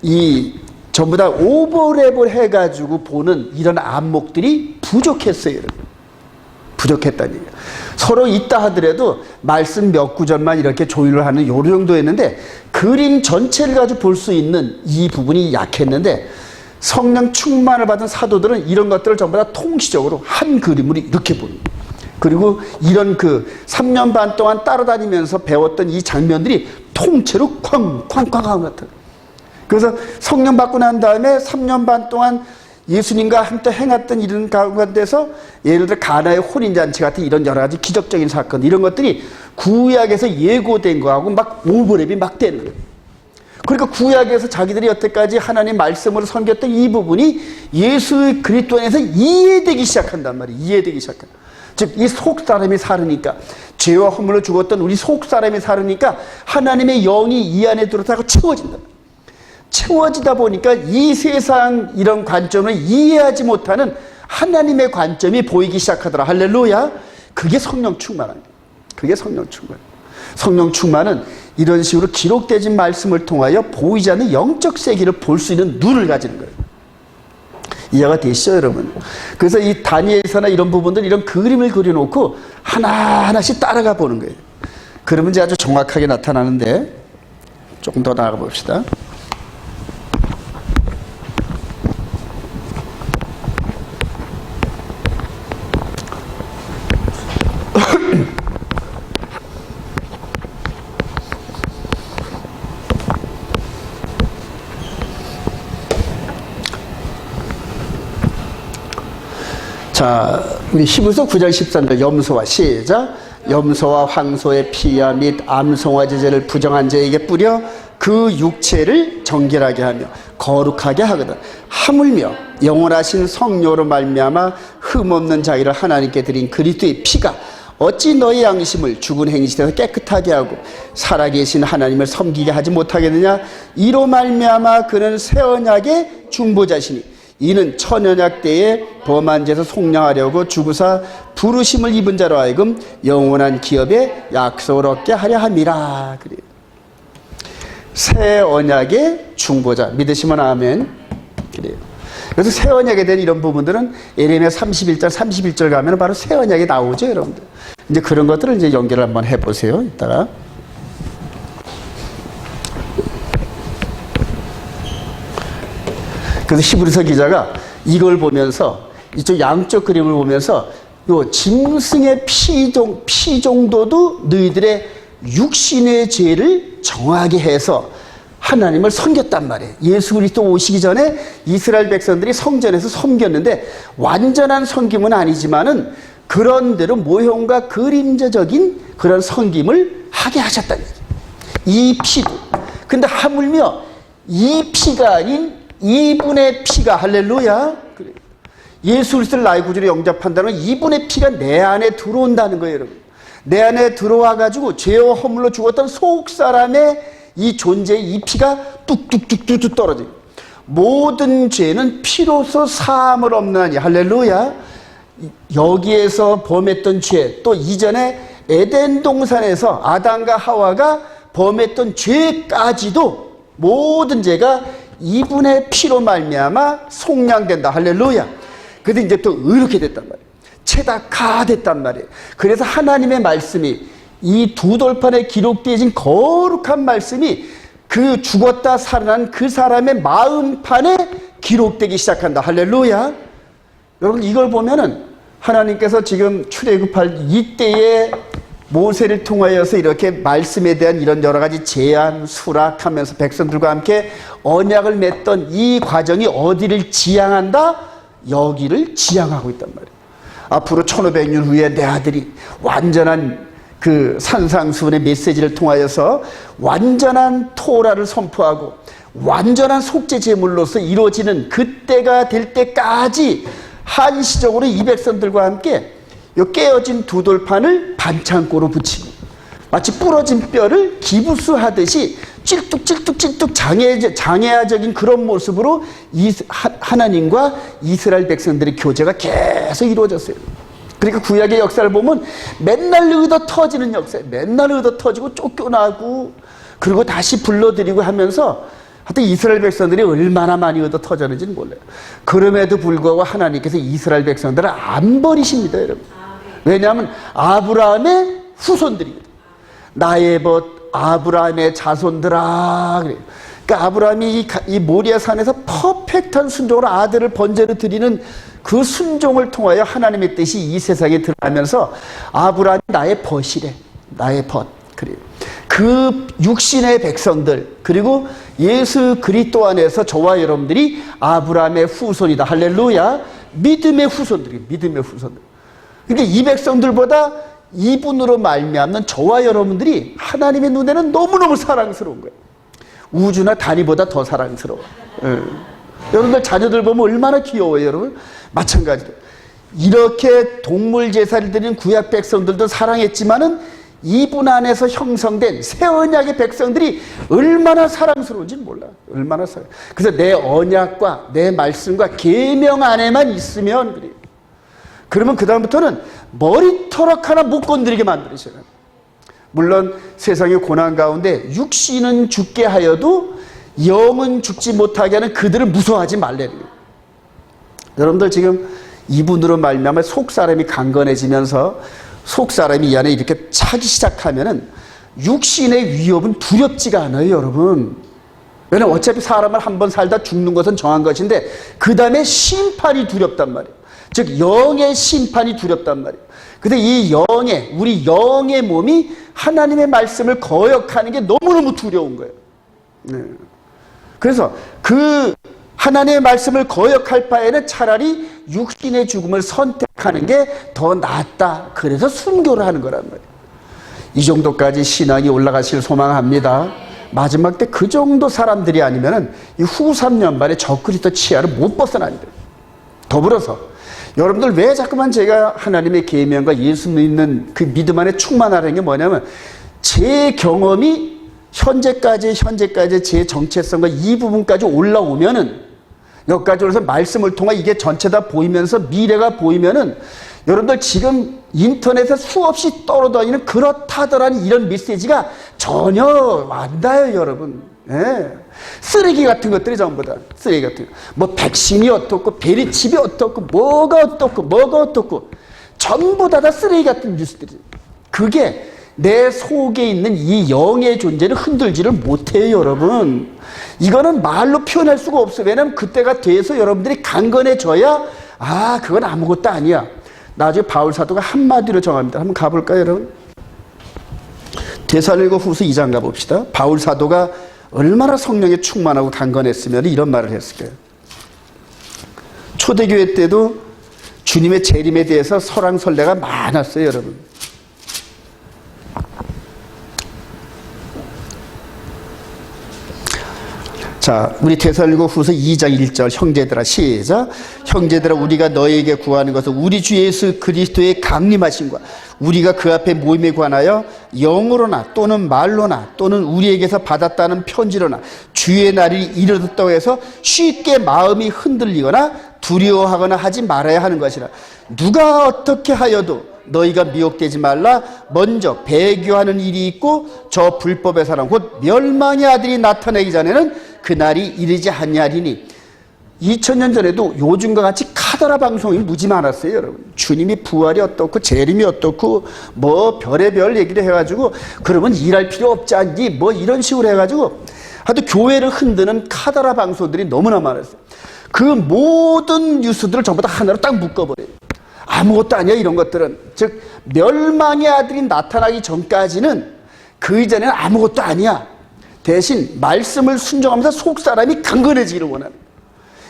이 전부 다 오버랩을 해가지고 보는 이런 안목들이 부족했어요. 부족했다는 얘기예요. 서로 있다 하더라도 말씀 몇 구절만 이렇게 조율을 하는 요 정도였는데 그림 전체를 가지고 볼 수 있는 이 부분이 약했는데 성령 충만을 받은 사도들은 이런 것들을 전부 다 통시적으로 한 그림으로 이렇게 보는 거예요. 그리고 이런 그 3년 반 동안 따라다니면서 배웠던 이 장면들이 통째로 쾅쾅쾅쾅 같아요. 그래서 성령 받고 난 다음에 3년 반 동안 예수님과 함께 행했던 이런 가운데서 예를 들어 가나의 혼인잔치 같은 이런 여러 가지 기적적인 사건 이런 것들이 구약에서 예고된 거하고 막 오버랩이 막 되는 거예요. 그러니까 구약에서 자기들이 여태까지 하나님 말씀으로 섬겼던 이 부분이 예수 그리스도 안에서 이해되기 시작한단 말이에요. 이해되기 시작한. 즉 이 속사람이 살으니까 죄와 허물로 죽었던 우리 속사람이 살으니까 하나님의 영이 이 안에 들어가고 채워진다. 채워지다 보니까 이 세상 이런 관점을 이해하지 못하는 하나님의 관점이 보이기 시작하더라. 할렐루야. 그게 성령 충만입니다. 그게 성령 충만. 성령 충만은 이런 식으로 기록되진 말씀을 통하여 보이지 않는 영적 세계를 볼 수 있는 눈을 가지는 거예요. 이해가 되시죠, 여러분? 그래서 이 다니엘서나 이런 부분들 이런 그림을 그려놓고 하나하나씩 따라가 보는 거예요. 그러면 이제 아주 정확하게 나타나는데 조금 더 나아가 봅시다. 자, 우리 히브리서 9장 13절 염소와 시작. 염소와 황소의 피와 및 암송아 제제를 부정한 자에게 뿌려 그 육체를 정결하게 하며 거룩하게 하거든. 하물며 영원하신 성령으로 말미암아 흠없는 자기를 하나님께 드린 그리스도의 피가 어찌 너의 양심을 죽은 행실에서 깨끗하게 하고 살아계신 하나님을 섬기게 하지 못하겠느냐. 이로 말미암아 그는 새 언약의 중보자시니 이는 천연약 때에 범한 죄에서 속량하려고 죽으사 부르심을 입은 자로 하여금 영원한 기업의 약속을 얻게 하려 함이라. 그래요. 새 언약의 중보자. 믿으시면 아멘. 그래요. 그래서 새 언약에 대한 이런 부분들은 예레미야 31장 31절 가면 바로 새 언약이 나오죠, 여러분들. 이제 그런 것들을 이제 연결을 한번 해보세요. 이따가. 그래서 히브리서 기자가 이걸 보면서 이쪽 양쪽 그림을 보면서 요 짐승의 피 정도도 너희들의 육신의 죄를 정하게 해서 하나님을 섬겼단 말이에요. 예수 그리스도 오시기 전에 이스라엘 백성들이 성전에서 섬겼는데 완전한 섬김은 아니지만은 그런대로 모형과 그림자적인 그런 섬김을 하게 하셨다는 얘기예요. 이 피도. 근데 하물며 이 피가 아닌 이분의 피가 할렐루야. 그래. 예수 그리스도를 나의 구주로 영접한다는 이분의 피가 내 안에 들어온다는 거예요, 여러분. 내 안에 들어와 가지고 죄와 허물로 죽었던 속 사람의 이 존재의 이 피가 뚝뚝뚝뚝 떨어져요. 모든 죄는 피로서 사함을 없나니 할렐루야. 여기에서 범했던 죄, 또 이전에 에덴 동산에서 아담과 하와가 범했던 죄까지도 모든 죄가 이분의 피로 말미암아 속량된다. 할렐루야. 근데 이제 또 이렇게 됐단 말이에요. 일체 다 가됐단 말이에요. 그래서 하나님의 말씀이 이 두 돌판에 기록되어진 거룩한 말씀이 그 죽었다 살아난 그 사람의 마음판에 기록되기 시작한다. 할렐루야. 여러분 이걸 보면은 하나님께서 지금 출애굽할 이때의 모세를 통하여서 이렇게 말씀에 대한 이런 여러 가지 제안, 수락하면서 백성들과 함께 언약을 맺던 이 과정이 어디를 지향한다? 여기를 지향하고 있단 말이에요. 앞으로 1500년 후에 내 아들이 완전한 그 산상수훈의 메시지를 통하여서 완전한 토라를 선포하고 완전한 속죄 제물로서 이루어지는 그때가 될 때까지 한시적으로 이 백성들과 함께 이 깨어진 두 돌판을 반창고로 붙이고 마치 부러진 뼈를 기부스하듯이 찔뚝찔뚝찔뚝 장애화적인 그런 모습으로 하나님과 이스라엘 백성들의 교제가 계속 이루어졌어요. 그러니까 구약의 역사를 보면 맨날 의도 터지는 역사예요. 맨날 의도 터지고 쫓겨나고 그리고 다시 불러들이고 하면서 하여튼 이스라엘 백성들이 얼마나 많이 의도 터졌는지는 몰라요. 그럼에도 불구하고 하나님께서 이스라엘 백성들을 안 버리십니다, 여러분. 왜냐하면 아브라함의 후손들이거든요. 나의 벗 아브라함의 자손들아. 그래요. 그러니까 아브라함이 이 모리아 산에서 퍼펙트한 순종으로 아들을 번제로 드리는 그 순종을 통하여 하나님의 뜻이 이 세상에 드러나면서 아브라함이 나의 벗이래. 나의 벗. 그래요. 그 육신의 백성들 그리고 예수 그리스도 안에서 저와 여러분들이 아브라함의 후손이다. 할렐루야. 믿음의 후손들이에요. 믿음의 후손들. 그러니까 이 백성들보다 이분으로 말미암는 저와 여러분들이 하나님의 눈에는 너무너무 사랑스러운 거예요. 우주나 다리보다 더 사랑스러워. 여러분들 자녀들 보면 얼마나 귀여워요, 여러분. 마찬가지로 이렇게 동물 제사를 드리는 구약 백성들도 사랑했지만은 이분 안에서 형성된 새 언약의 백성들이 얼마나 사랑스러운지 몰라. 얼마나 사랑. 그래서 내 언약과 내 말씀과 계명 안에만 있으면 그래요. 그러면 그 다음부터는 머리털ок 하나 못 건드리게 만들으셔요. 물론 세상의 고난 가운데 육신은 죽게 하여도 영은 죽지 못하게 하는 그들을 무서워하지 말래요. 여러분들 지금 이분으로 말미암아 속사람이 강건해지면서 속사람이 이 안에 이렇게 차기 시작하면은 육신의 위협은 두렵지가 않아요, 여러분. 왜냐면 어차피 사람을 한번 살다 죽는 것은 정한 것인데 그 다음에 심판이 두렵단 말이에요. 즉 영의 심판이 두렵단 말이에요. 근데 이 우리 영의 몸이 하나님의 말씀을 거역하는 게 너무너무 두려운 거예요. 네. 그래서 그 하나님의 말씀을 거역할 바에는 차라리 육신의 죽음을 선택하는 게 더 낫다. 그래서 순교를 하는 거란 말이에요. 이 정도까지 신앙이 올라가실 소망합니다. 마지막 때 그 정도 사람들이 아니면은 이 후 3년반의 적그리스도 치하를 못 벗어난다. 더불어서 여러분들 왜 자꾸만 제가 하나님의 계명과 예수 믿는 그 믿음 안에 충만하라는 게 뭐냐면 제 경험이 현재까지 제 정체성과 이 부분까지 올라오면은 여기까지 올라서 말씀을 통해 이게 전체 다 보이면서 미래가 보이면은 여러분들 지금 인터넷에 수없이 떨어다니는 그렇다더라는 이런 메시지가 전혀 안 닿아요, 여러분. 예. 쓰레기 같은 것들이 전부 다 쓰레기 같은 거. 뭐 백신이 어떻고 베리칩이 어떻고 뭐가 어떻고 전부 다 쓰레기 같은 뉴스들이. 그게 내 속에 있는 이 영의 존재를 흔들지를 못해요, 여러분. 이거는 말로 표현할 수가 없어요. 왜냐하면 그때가 돼서 여러분들이 강건해져야 그건 아무것도 아니야. 나중에 바울 사도가 한마디로 정합니다. 한번 가볼까요, 여러분? 데살로니가후서 2장 가봅시다. 바울 사도가 얼마나 성령에 충만하고 강건했으면 이런 말을 했을까요? 초대교회 때도 주님의 재림에 대해서 설왕설래가 많았어요, 여러분. 자, 우리 데살로니가후서 2장 1절 형제들아 시작. 형제들아 우리가 너에게 구하는 것은 우리 주 예수 그리스도의 강림하심과 우리가 그 앞에 모임에 관하여 영으로나 또는 말로나 또는 우리에게서 받았다는 편지로나 주의 날이 이르렀다고 해서 쉽게 마음이 흔들리거나 두려워하거나 하지 말아야 하는 것이라. 누가 어떻게 하여도 너희가 미혹되지 말라. 먼저 배교하는 일이 있고 저 불법의 사람 곧 멸망의 아들이 나타나기 전에는 그날이 이르지 아니하리니 2000년 전에도 요즘과 같이 카더라 방송이 무지 많았어요, 여러분. 주님이 부활이 어떻고 재림이 어떻고 뭐 별의별 얘기를 해가지고 그러면 일할 필요 없지 않니 뭐 이런 식으로 해가지고 하여튼 교회를 흔드는 카더라 방송들이 너무나 많았어요. 그 모든 뉴스들을 전부 다 하나로 딱 묶어버려요. 아무것도 아니야 이런 것들은. 즉 멸망의 아들이 나타나기 전까지는 그 이전에는 아무것도 아니야. 대신 말씀을 순종하면서 속 사람이 강건해지기를 원하는.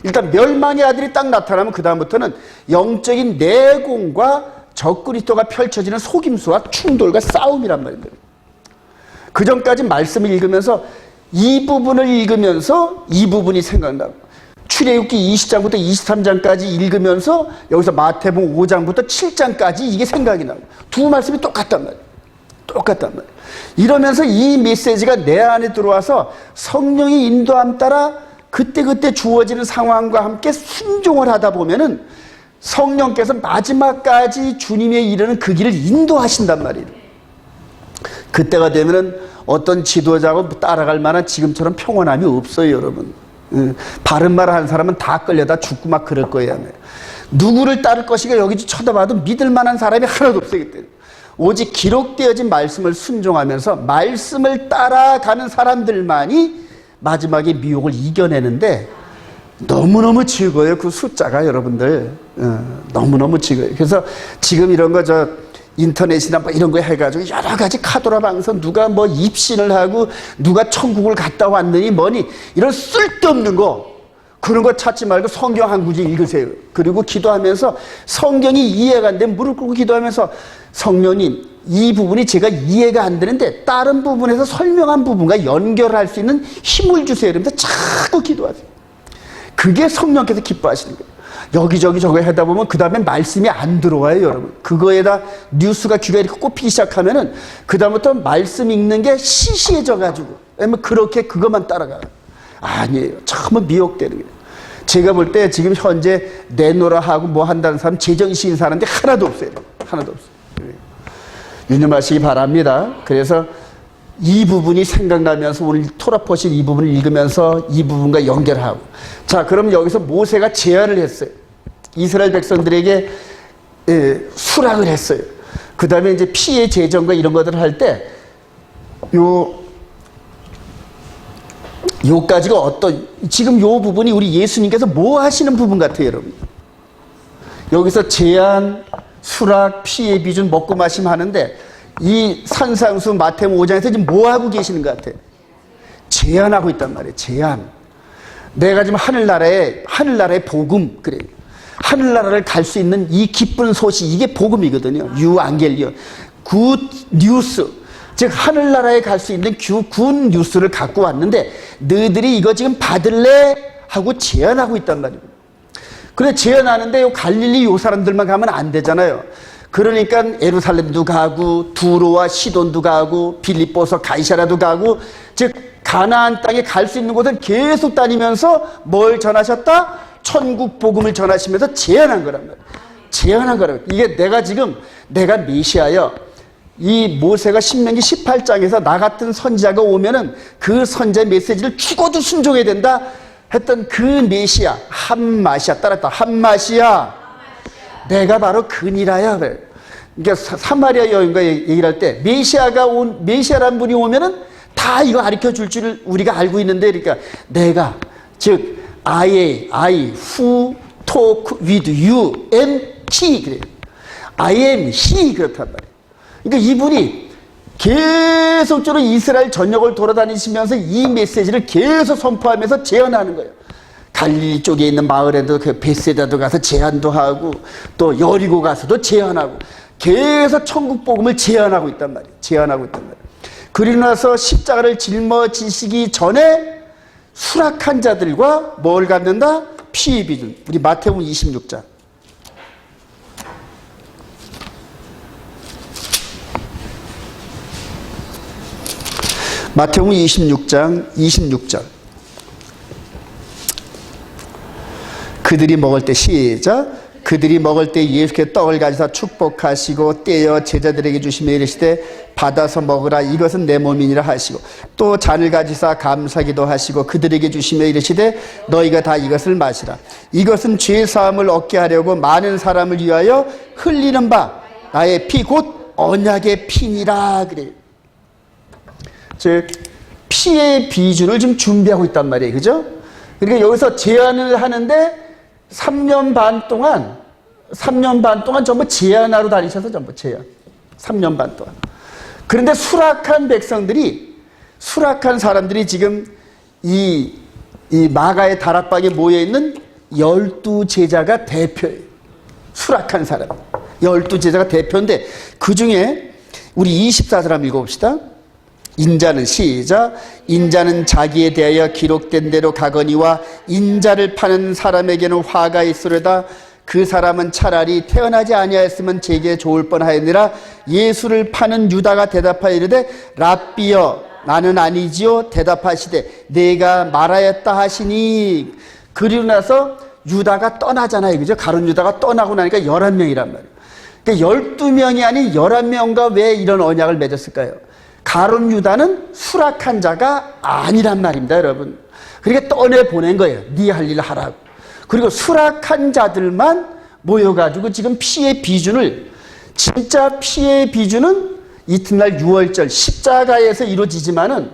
일단 멸망의 아들이 딱 나타나면 그 다음부터는 영적인 내공과 적그리스도가 펼쳐지는 속임수와 충돌과 싸움이란 말입니다. 그 전까지 말씀을 읽으면서 이 부분을 읽으면서 이 부분이 생각나고 출애굽기 20장부터 23장까지 읽으면서 여기서 마태복음 5장부터 7장까지 이게 생각이 나고 두 말씀이 똑같단 말이에요. 똑같단 말이에요. 이러면서 이 메시지가 내 안에 들어와서 성령의 인도함 따라 그때그때 주어지는 상황과 함께 순종을 하다 보면은 성령께서 마지막까지 주님에 이르는 그 길을 인도하신단 말이에요. 그때가 되면은 어떤 지도자하고 따라갈 만한 지금처럼 평온함이 없어요, 여러분. 바른 말 하는 사람은 다 끌려다 죽고 막 그럴 거예요. 누구를 따를 것이가 여기 쳐다봐도 믿을 만한 사람이 하나도 없어요, 그때. 오직 기록되어진 말씀을 순종하면서 말씀을 따라가는 사람들만이 마지막에 미혹을 이겨내는데 너무너무 즐거워요. 그 숫자가 여러분들 너무너무 즐거워요. 그래서 지금 이런 거 인터넷이나 뭐 이런 거 해가지고 여러 가지 카더라 방송 누가 뭐 입신을 하고 누가 천국을 갔다 왔느니 뭐니 이런 쓸데없는 거 그런 거 찾지 말고 성경 한 구절 읽으세요. 그리고 기도하면서 성경이 이해가 안 되면 무릎 꿇고 기도하면서 성령님 이 부분이 제가 이해가 안 되는데 다른 부분에서 설명한 부분과 연결할 수 있는 힘을 주세요. 이러면서 자꾸 기도하세요. 그게 성령께서 기뻐하시는 거예요. 여기저기 저거 하다 보면 그 다음에 말씀이 안 들어와요, 여러분. 그거에다 뉴스가 귀가 이렇게 꼽히기 시작하면은 그 다음부터 말씀 읽는 게 시시해져가지고 왜냐면 그렇게 그것만 따라가요. 아니에요. 처음은 미혹되는 거예요. 제가 볼 때 지금 현재 내노라 하고 뭐 한다는 사람 제정신인 사람들이 하나도 없어요. 하나도 없어요. 유념하시기 바랍니다. 그래서 이 부분이 생각나면서 오늘 토라포신 이 부분을 읽으면서 이 부분과 연결하고 자 그럼 여기서 모세가 제안을 했어요. 이스라엘 백성들에게 수락을 했어요. 그 다음에 이제 피해 재정과 이런 것들을 할 때 요까지가 어떤 지금 요 부분이 우리 예수님께서 뭐 하시는 부분 같아요, 여러분. 여기서 제한 수락, 피해 비준, 먹고 마심 하는데 이 산상수 마태복음 5장에서 지금 뭐 하고 계시는 것 같아요? 제안하고 있단 말이에요. 제안. 내가 지금 하늘나라의 복음 그래. 하늘나라를 갈 수 있는 이 기쁜 소식 이게 복음이거든요. 유앙겔리온. 굿 뉴스. 즉 하늘나라에 갈 수 있는 굿 뉴스를 갖고 왔는데 너희들이 이거 지금 받을래? 하고 제안하고 있단 말이에요. 그래 제안하는데 요 갈릴리 요 사람들만 가면 안 되잖아요. 그러니까 예루살렘도 가고 두로와 시돈도 가고 빌립보서 가이사라도 가고 즉 가나안 땅에 갈 수 있는 곳은 계속 다니면서 뭘 전하셨다? 천국 복음을 전하시면서 제안한 거란 말이에요. 제안한 거란 말이에요. 이게 내가 메시아여. 이 모세가 신명기 18장에서 나 같은 선지자가 오면은 그 선지자의 메시지를 죽어도 순종해야 된다 했던 그 메시아 한마시아 따랐다. 한마시아 내가 바로 그니라야. 그러니까 사마리아 여인과 얘기를 할 때 메시아라는 분이 오면은 다 이거 가르쳐 줄 줄 우리가 알고 있는데 그러니까 내가 즉 I who talk with you am he 그래요. I am he 그렇단 말이에요. 그러니까 이분이 계속적으로 이스라엘 전역을 돌아다니시면서 이 메시지를 계속 선포하면서 제안하는 거예요. 갈릴리 쪽에 있는 마을에도 그 베세다도 가서 제안도 하고 또 여리고 가서도 제안하고 계속 천국 복음을 제안하고 있단 말이에요. 제안하고 있단 말이에요. 그리고 나서 십자가를 짊어지시기 전에 수락한 자들과 뭘 갖는다? 피의 비준. 우리 마태복음 26장. 마태복음 26장 26절. 그들이 먹을 때 시작. 그들이 먹을 때 예수께 떡을 가지사 축복하시고 떼어 제자들에게 주시며 이르시되 받아서 먹으라 이것은 내 몸이니라 하시고 또 잔을 가지사 감사기도 하시고 그들에게 주시며 이르시되 너희가 다 이것을 마시라 이것은 죄 사함을 얻게 하려고 많은 사람을 위하여 흘리는 바 나의 피 곧 언약의 피니라 그래요. 즉 피의 비준을 지금 준비하고 있단 말이에요. 그죠? 그러니까 여기서 제안을 하는데 3년 반 동안 전부 제안하러 다니셔서 전부 제안. 3년 반 동안. 그런데 수락한 사람들이 지금 이 마가의 다락방에 모여있는 12제자가 대표예요. 수락한 사람. 12제자가 대표인데 그 중에 우리 24사람 읽어봅시다. 인자는 시작 인자는 자기에 대하여 기록된 대로 가거니와 인자를 파는 사람에게는 화가 있으려다 그 사람은 차라리 태어나지 아니하였으면 제게 좋을 뻔하였느라 예수를 파는 유다가 대답하여 이르되 랍비여 나는 아니지요 대답하시되 내가 말하였다 하시니 그리고 나서 유다가 떠나잖아요. 그죠? 가룟 유다가 떠나고 나니까 11명이란 말이에요. 그러니까 12명이 아닌 11명과 왜 이런 언약을 맺었을까요? 가룟 유다는 수락한 자가 아니란 말입니다, 여러분. 그러니까 떠내보낸 거예요. 네 할 일 하라고. 그리고 수락한 자들만 모여가지고 지금 피의 비준을, 진짜 피의 비준은 이튿날 유월절 십자가에서 이루어지지만은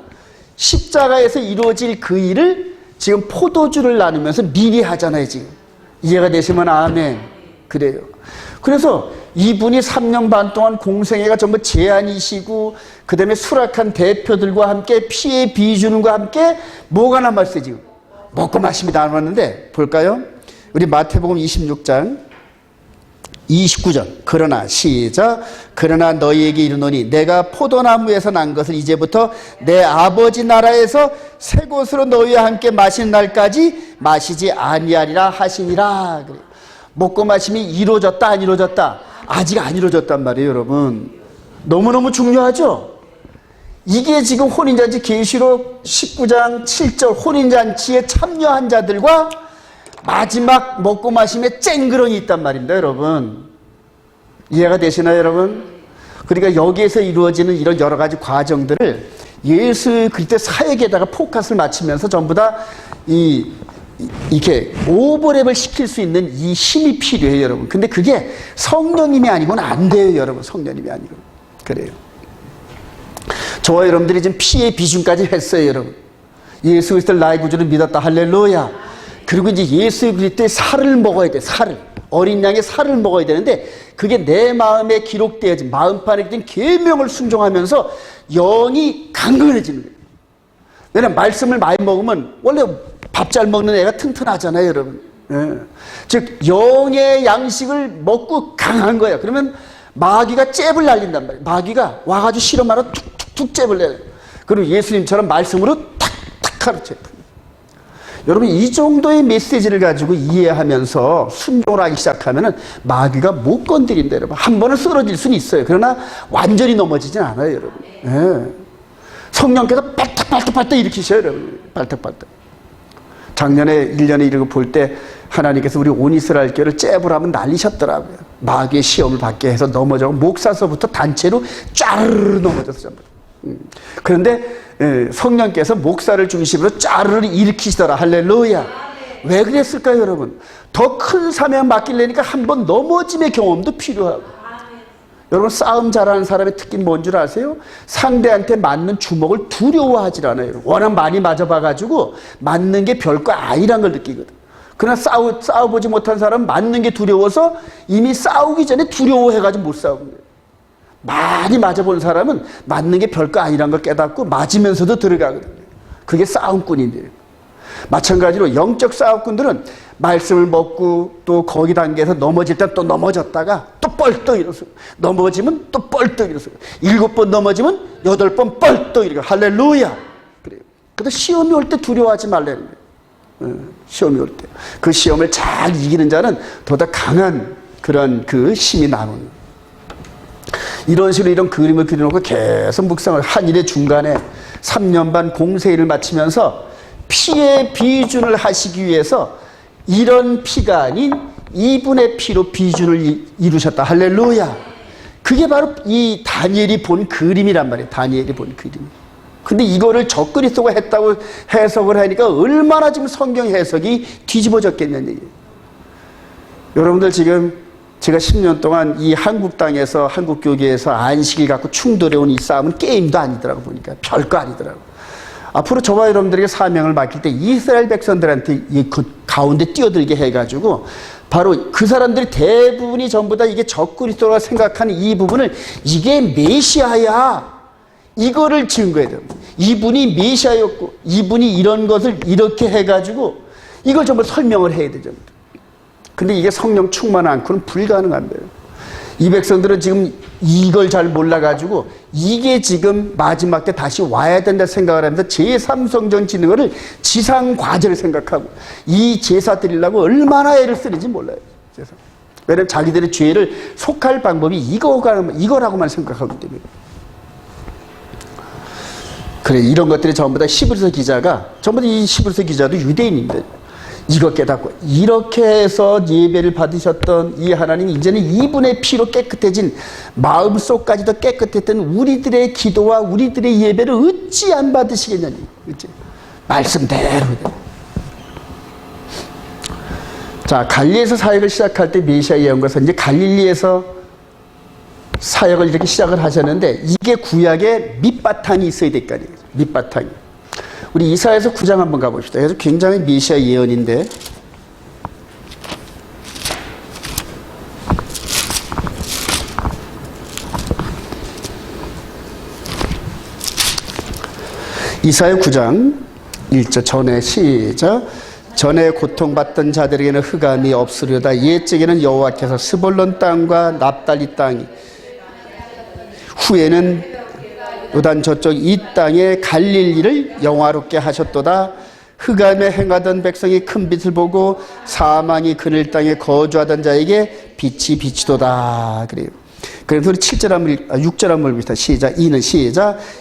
십자가에서 이루어질 그 일을 지금 포도주를 나누면서 미리 하잖아요, 지금. 이해가 되시면 아멘. 그래요. 그래서 이분이 3년 반 동안 공생애가 전부 제안이시고 그 다음에 수락한 대표들과 함께 피의 비주는과 함께 뭐가 남았어요 지금? 먹고 마심이 남았는데 볼까요? 우리 마태복음 26장 29절 그러나 시작 그러나 너희에게 이르노니 내가 포도나무에서 난 것을 이제부터 내 아버지 나라에서 새 곳으로 너희와 함께 마시는 날까지 마시지 아니하리라 하시니라. 그래요. 먹고 마심이 이루어졌다 안 이루어졌다? 아직 안 이루어졌단 말이에요, 여러분. 너무너무 중요하죠? 이게 지금 혼인잔치 계시록 19장 7절 혼인잔치에 참여한 자들과 마지막 먹고 마심에 쨍그런이 있단 말입니다, 여러분. 이해가 되시나요, 여러분? 그러니까 여기에서 이루어지는 이런 여러 가지 과정들을 예수 그리스도의 사역에다가 포커스를 맞추면서 전부 다 이렇게 오버랩을 시킬 수 있는 이 힘이 필요해요, 여러분. 근데 그게 성령님이 아니고는 안 돼요, 여러분. 성령님이 아니고. 그래요. 저와 여러분들이 지금 피의 비중까지 했어요, 여러분. 예수 그리스도를 나의 구주를 믿었다. 할렐루야. 그리고 이제 예수 그리스도의 살을 먹어야 돼, 살을. 어린 양의 살을 먹어야 되는데 그게 내 마음에 기록되어진 마음판에 된 계명을 순종하면서 영이 강건해지는 거예요. 왜냐면 말씀을 많이 먹으면 원래 밥 잘 먹는 애가 튼튼하잖아요, 여러분. 예. 즉 영의 양식을 먹고 강한 거야. 그러면 마귀가 잽을 날린단 말이에요. 마귀가 와가지고 실험하러 툭툭툭 잽을 내요. 그리고 예수님처럼 말씀으로 탁탁 가르쳐요. 여러분 이 정도의 메시지를 가지고 이해하면서 순종을 하기 시작하면은 마귀가 못 건드린다, 여러분. 한 번은 쓰러질 수는 있어요. 그러나 완전히 넘어지진 않아요, 여러분. 예. 성령께서 빨딱빨딱빨딱 일으키셔요, 여러분. 빨딱빨딱. 작년에 1년에 이러고 볼 때 하나님께서 우리 온 이스라엘 교회를 잽을 하면 날리셨더라고요. 마귀의 시험을 받게 해서 넘어져고 목사서부터 단체로 짜르르 넘어져서 전부. 그런데 성령께서 목사를 중심으로 짜르르 일으키시더라. 할렐루야. 왜 그랬을까요, 여러분? 더 큰 사명 맡기려니까 한번 넘어짐의 경험도 필요하고. 여러분 싸움 잘하는 사람의 특징 뭔 줄 아세요? 상대한테 맞는 주먹을 두려워하지 않아요. 워낙 많이 맞아봐가지고 맞는 게 별거 아니란 걸 느끼거든. 그러나 싸워보지 못한 사람은 맞는 게 두려워서 이미 싸우기 전에 두려워해가지고 못 싸우는 거예요. 많이 맞아본 사람은 맞는 게 별거 아니란 걸 깨닫고 맞으면서도 들어가거든요. 그게 싸움꾼인데요. 마찬가지로 영적 싸움꾼들은 말씀을 먹고 또 거기 단계에서 넘어질 때 또 넘어졌다가 또 뻘떡 일어서 넘어지면 또 뻘떡 일어서 7번 넘어지면 8번 뻘떡 일어서 할렐루야. 그래요. 그래서 시험이 올 때 두려워하지 말라는 거예요. 시험이 올 때. 그 시험을 잘 이기는 자는 더더 강한 그런 그 힘이 나오는. 이런 식으로 이런 그림을 그려놓고 계속 묵상을 한 일의 중간에 3년 반 공세일을 마치면서 피의 비준을 하시기 위해서 이런 피가 아닌 이분의 피로 비준을 이루셨다. 할렐루야. 그게 바로 이 다니엘이 본 그림이란 말이에요. 다니엘이 본 그림. 근데 이거를 적그리스도가 했다고 해석을 하니까 얼마나 지금 성경 해석이 뒤집어졌겠냐는 얘기예요. 여러분들 지금 제가 10년 동안 이 한국 땅에서 한국 교계에서 안식일 갖고 충돌해온 이 싸움은 게임도 아니더라고 보니까 별거 아니더라고. 앞으로 저와 여러분들에게 사명을 맡길 때 이스라엘 백성들한테 이 가운데 뛰어들게 해가지고 바로 그 사람들이 대부분이 전부 다 이게 적그리스도라 생각하는 이 부분을 이게 메시아야. 이거를 증거해야 돼요. 이분이 메시아였고 이분이 이런 것을 이렇게 해가지고 이걸 전부 설명을 해야 되죠. 근데 이게 성령 충만 않고는 불가능한 거예요. 이 백성들은 지금 이걸 잘 몰라가지고 이게 지금 마지막 때 다시 와야 된다 생각을 하면서 제3성전 짓는 거를 지상과제를 생각하고 이 제사 드리려고 얼마나 애를 쓰는지 몰라요. 왜냐하면 자기들의 죄를 속할 방법이 이거라고만 생각하기 때문에. 그래, 이런 것들이 전부 다 히브리서 기자가, 전부 다 이 히브리서 기자도 유대인인데 이거 깨닫고 이렇게 해서 예배를 받으셨던 이 하나님이 이제는 이분의 피로 깨끗해진 마음속까지도 깨끗했던 우리들의 기도와 우리들의 예배를 어찌 안 받으시겠냐니. 그치? 말씀대로. 자, 갈릴리에서 사역을 시작할 때 메시아 예언가서 이제 갈릴리에서 사역을 이렇게 시작을 하셨는데 이게 구약의 밑바탕이 있어야 될 거 아니에요. 밑바탕이. 우리 이사야서 9장 한번 가봅시다. 그래서 굉장히 메시아 예언인데 이사야 9장 1절 전에 시작. 전에 고통받던 자들에게는 흑암이 없으려다. 옛적에는 여호와께서 스볼론 땅과 납달리 땅이 후에는 요단 저쪽 이 땅의 갈릴리를 영화롭게 하셨도다. 흑암에 행하던 백성이 큰 빛을 보고 사망이 그늘 땅에 거주하던 자에게 빛이 비치도다. 그래요. 그래서 우리 6절 한번 봅시다. 시작.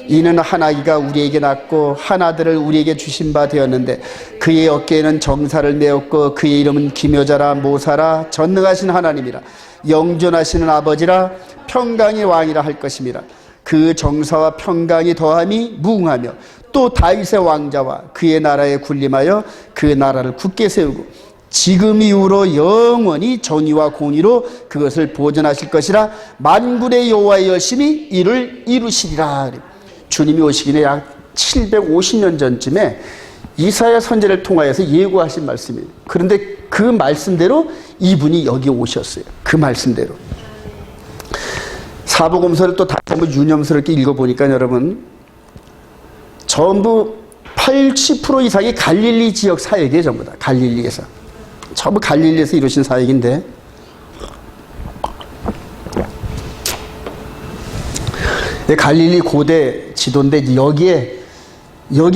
이는 한 아기가 우리에게 낳고 한 아들을 우리에게 주신 바 되었는데 그의 어깨에는 정사를 메었고 그의 이름은 기묘자라 모사라 전능하신 하나님이라 영존하시는 아버지라 평강의 왕이라 할 것임이라. 그 정사와 평강이 더함이 무궁하며 또 다윗의 왕자와 그의 나라에 군림하여 그 나라를 굳게 세우고 지금 이후로 영원히 정의와 공의로 그것을 보존하실 것이라. 만군의 여호와의 열심히 이를 이루시리라. 주님이 오시기 전에 약 750년 전쯤에 이사야 선지자를 통하여서 예고하신 말씀이에요. 그런데 그 말씀대로 이분이 여기 오셨어요. 그 말씀대로. 사복음서를 또 다시 한번 유념스럽게 읽어보니까 여러분 전부 80% 이상이 갈릴리 지역 사역이에요. 전부 다 갈릴리에서. 전부 갈릴리에서 이루신 사역인데 갈릴리 고대 지도인데 여기에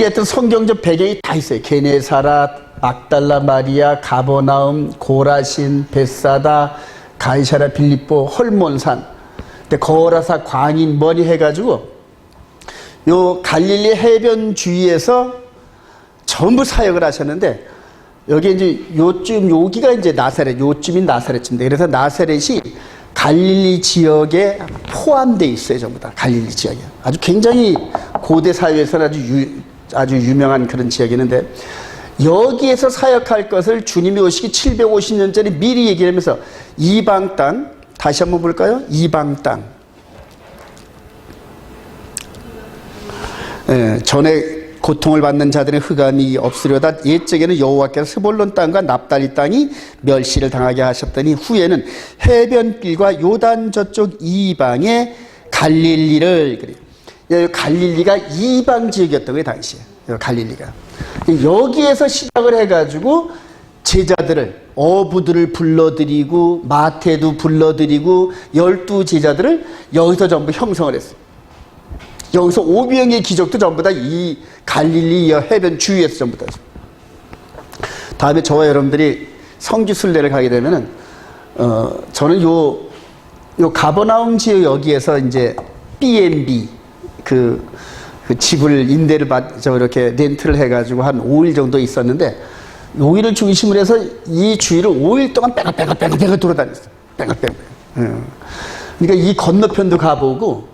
어떤 성경적 배경이 다 있어요. 게네사라, 막달라 마리아, 가버나움, 고라신, 벳사다, 가이사라 빌립보, 헐몬산, 거라사, 광인, 머리 해가지고 요 갈릴리 해변 주위에서 전부 사역을 하셨는데 여기 이제 여기가 이제 나사렛, 요쯤이 나사렛입니다. 그래서 나사렛이 갈릴리 지역에 포함되어 있어요. 전부 다 갈릴리 지역에. 아주 굉장히 고대 사회에서는 아주 유명한 그런 지역이는데 여기에서 사역할 것을 주님이 오시기 750년 전에 미리 얘기하면서 이방 땅, 다시 한번 볼까요? 이방 땅. 전에 고통을 받는 자들의 흑암이 없으려다. 옛적에는 여호와께서 스볼론 땅과 납달리 땅이 멸시를 당하게 하셨더니 후에는 해변길과 요단 저쪽 이방의 갈릴리를, 그래요. 갈릴리가 이방 지역이었던 거예요, 당시에. 갈릴리가. 여기에서 시작을 해가지고 제자들을, 어부들을 불러들이고 마태도 불러들이고 12제자들을 여기서 전부 형성을 했어요. 여기서 5명의 기적도 전부 다 이 갈릴리 해변 주위에서 전부 다. 다음에 저와 여러분들이 성지 순례를 가게 되면은 저는 요 가버나움 지역 여기에서 이제 B&B 그 집을 임대를 이렇게 렌트를 해가지고 한 5일 정도 있었는데 여기를 중심으로 해서 이 주위를 5일 동안 뺑글뺑글 돌아다녔어요. 뺑글뺑글. 그러니까 이 건너편도 가보고,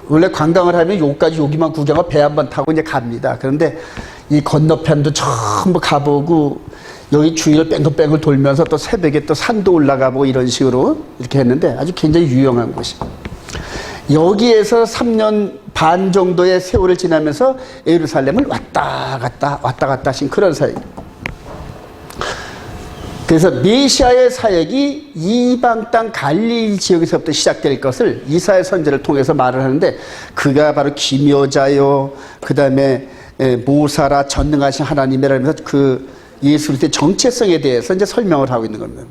원래 관광을 하면 여기만 구경하고 배 한번 타고 이제 갑니다. 그런데 이 건너편도 전부 가보고, 여기 주위를 뺑글뺑글 돌면서 또 새벽에 또 산도 올라가보고 이런 식으로 이렇게 했는데 아주 굉장히 유용한 곳이에요. 여기에서 3년 반 정도의 세월을 지나면서 예루살렘을 왔다 갔다 하신 그런 사역. 그래서 메시아의 사역이 이방 땅 갈릴리 지역에서부터 시작될 것을 이사야 선지를 통해서 말을 하는데, 그가 바로 기묘자요, 그 다음에 모사라, 전능하신 하나님이라면서 그 예수 그리스도의 정체성에 대해서 이제 설명을 하고 있는 겁니다.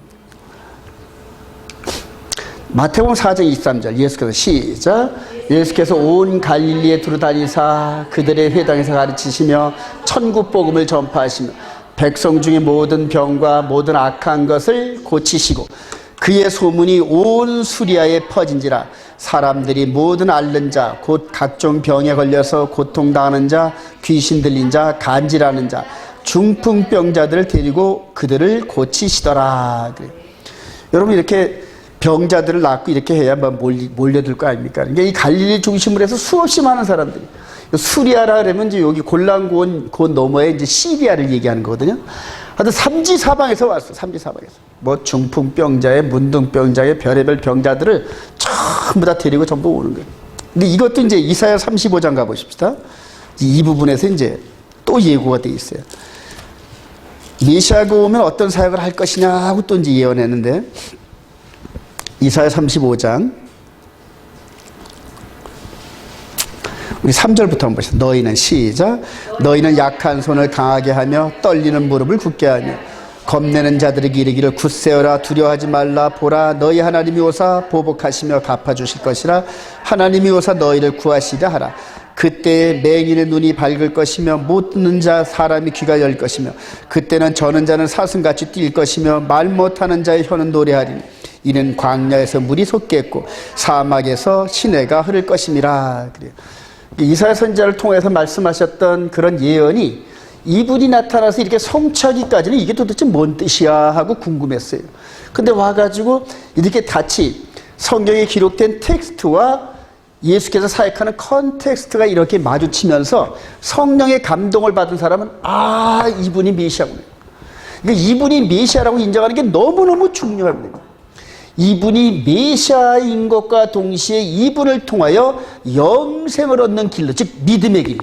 마태복음 4장 23절 예수께서 시작. 예수께서 온 갈릴리에 두루다니사 그들의 회당에서 가르치시며 천국 복음을 전파하시며 백성 중에 모든 병과 모든 악한 것을 고치시고 그의 소문이 온 수리아에 퍼진지라. 사람들이 모든 앓는 자 곧 각종 병에 걸려서 고통당하는 자, 귀신 들린 자, 간질하는 자, 중풍병자들을 데리고 그들을 고치시더라. 그래요. 여러분, 이렇게 병자들을 낳고 이렇게 해야 몰려들 거 아닙니까? 그러니까 이 갈릴리 중심으로 해서 수없이 많은 사람들이, 수리아라 그러면 이제 여기 골란고원 너머에 이제 시리아를 얘기하는 거거든요. 하여튼 삼지사방에서 왔어. 삼지사방에서 뭐 중풍병자에 문둥병자에 별의별 병자들을 전부 다 데리고 전부 오는 거예요. 근데 이것도 이제 이사야 35장 가보십시다. 이 부분에서 이제 또 예고가 돼 있어요. 메시아가 오면 어떤 사역을 할 것이냐 하고 또 이제 예언했는데, 이사야 35장 우리 3절부터 한번 보시죠. 너희는 시작. 너희는 약한 손을 강하게 하며 떨리는 무릎을 굳게 하며 겁내는 자들에게 이르기를 굳세어라, 두려워하지 말라. 보라, 너희 하나님이 오사 보복하시며 갚아주실 것이라. 하나님이 오사 너희를 구하시려 하라. 그때 맹인의 눈이 밝을 것이며 못 듣는 자 사람이 귀가 열 것이며 그때는 저는 자는 사슴같이 뛸 것이며 말 못하는 자의 혀는 노래하리니 이는 광야에서 물이 솟겠고 사막에서 시내가 흐를 것임이라. 그래요. 이사야 선지자를 통해서 말씀하셨던 그런 예언이 이분이 나타나서 이렇게 성취하기까지는 이게 도대체 뭔 뜻이야 하고 궁금했어요. 근데 와가지고 이렇게 같이 성경에 기록된 텍스트와 예수께서 사역하는 컨텍스트가 이렇게 마주치면서 성령의 감동을 받은 사람은 이분이 메시아구나. 그러니까 이분이 메시아라고 인정하는 게 너무너무 중요합니다. 이분이 메시아인 것과 동시에 이분을 통하여 영생을 얻는 길로, 즉 믿음의 길,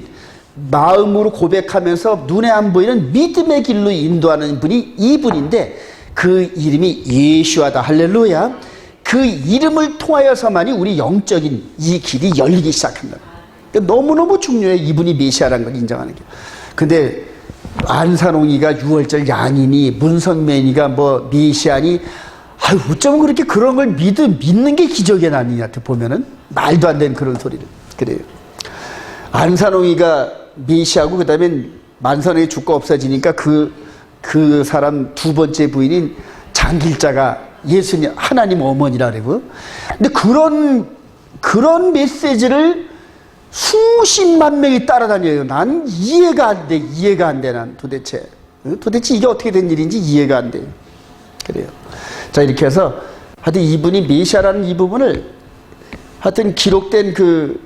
마음으로 고백하면서 눈에 안 보이는 믿음의 길로 인도하는 분이 이분인데, 그 이름이 예수아다. 할렐루야. 그 이름을 통하여서만이 우리 영적인 이 길이 열리기 시작한다. 그러니까 너무너무 중요해, 이분이 메시아라는 걸 인정하는 게. 근데 안산홍이가 6월절 양이니 문성맨이가 뭐 메시아니, 어쩌면 그렇게 그런 걸 믿는 게 기적의 난이한테 보면은 말도 안 되는 그런 소리를. 그래요. 안산홍이가 메시아고, 그 다음에 만선홍이 죽고 없어지니까 그 사람 두 번째 부인인 장길자가 예수님, 하나님 어머니라 그러고. 근데 그런 메시지를 수십만 명이 따라다녀요. 난 이해가 안 돼, 난 도대체 이게 어떻게 된 일인지 이해가 안 돼요. 그래요. 자, 이렇게 해서 하여튼 이분이 메시아라는 이 부분을 하여튼 기록된 그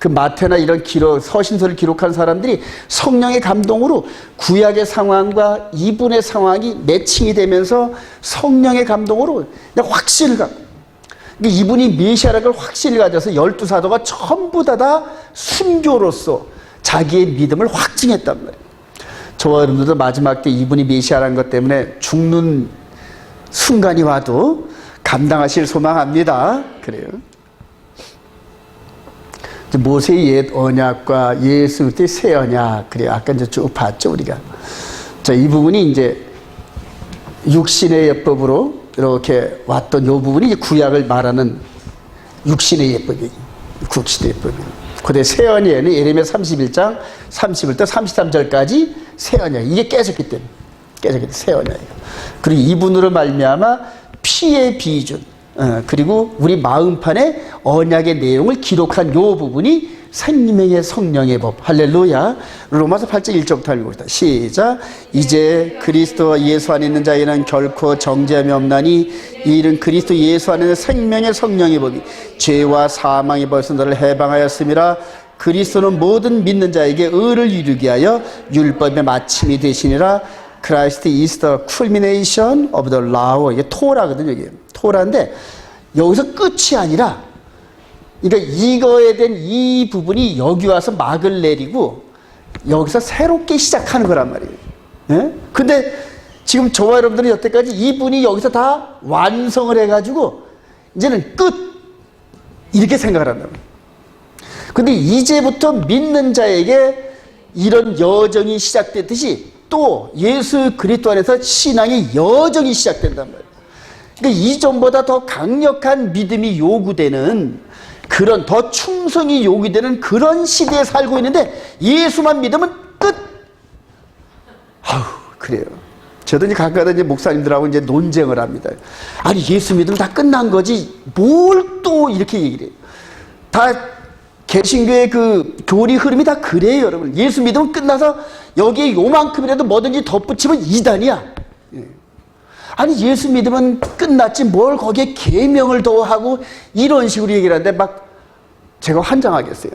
마태나 이런 서신서를 기록한 사람들이 성령의 감동으로 구약의 상황과 이분의 상황이 매칭이 되면서 성령의 감동으로 확신을 갖고, 그러니까 이분이 메시아라는 걸 확신을 가져서 12사도가 전부 다 순교로서 자기의 믿음을 확증했단 말이에요. 저와 여러분들도 마지막 때 이분이 메시아라는 것 때문에 죽는 순간이 와도 감당하실 소망합니다. 그래요. 모세의 옛 언약과 예수 그리스도의 새 언약, 그래요. 아까 이제 쭉 봤죠, 우리가. 자, 이 부분이 이제 육신의 예법으로 이렇게 왔던 이 부분이 이제 구약을 말하는 육신의 예법이에요. 육신의 예법이에요. 그때 새 언약에는 예레미야 31장 31절 33절까지 새 언약, 이게 깨졌기 때문에 새 언약이에요. 그리고 이분으로 말미암아 피의 비준, 그리고 우리 마음판에 언약의 내용을 기록한 요 부분이 생명의 성령의 법. 할렐루야. 로마서 8장 1절부터 읽어봅시다. 시작. 이제 그리스도 예수 안에 있는 자에는 결코 정죄함이 없나니 이 일은 그리스도 예수 안에 있는 생명의 성령의 법이 죄와 사망의 벌써 너를 해방하였음이라. 그리스도는 모든 믿는 자에게 의를 이루게 하여 율법의 마침이 되시니라. Christ is the culmination of the law. 이게 토라거든요. 이게 토라인데 여기서 끝이 아니라, 그러니까 이거에 대한 이 부분이 여기 와서 막을 내리고 여기서 새롭게 시작하는 거란 말이에요. 예? 근데 지금 저와 여러분들은 여태까지 이분이 여기서 다 완성을 해가지고 이제는 끝 이렇게 생각을 한다. 근데 이제부터 믿는 자에게 이런 여정이 시작됐듯이 또 예수 그리스도 안에서 신앙의 여정이 시작된단 말이에요. 그러니까 이전보다 더 강력한 믿음이 요구되는, 그런 더 충성이 요구되는 그런 시대에 살고 있는데 예수만 믿으면 끝. 아우, 그래요. 저도 이제 가끔가다 이제 목사님들하고 이제 논쟁을 합니다. 아니, 예수 믿으면 다 끝난 거지 뭘 또 이렇게 얘기를 해요. 다 개신교의 그 교리 흐름이 다 그래요, 여러분. 예수 믿으면 끝나서 여기에 요만큼이라도 뭐든지 덧붙이면 이단이야. 아니, 예수 믿으면 끝났지 뭘 거기에 계명을 더하고 이런 식으로 얘기를 하는데 막 제가 환장하겠어요.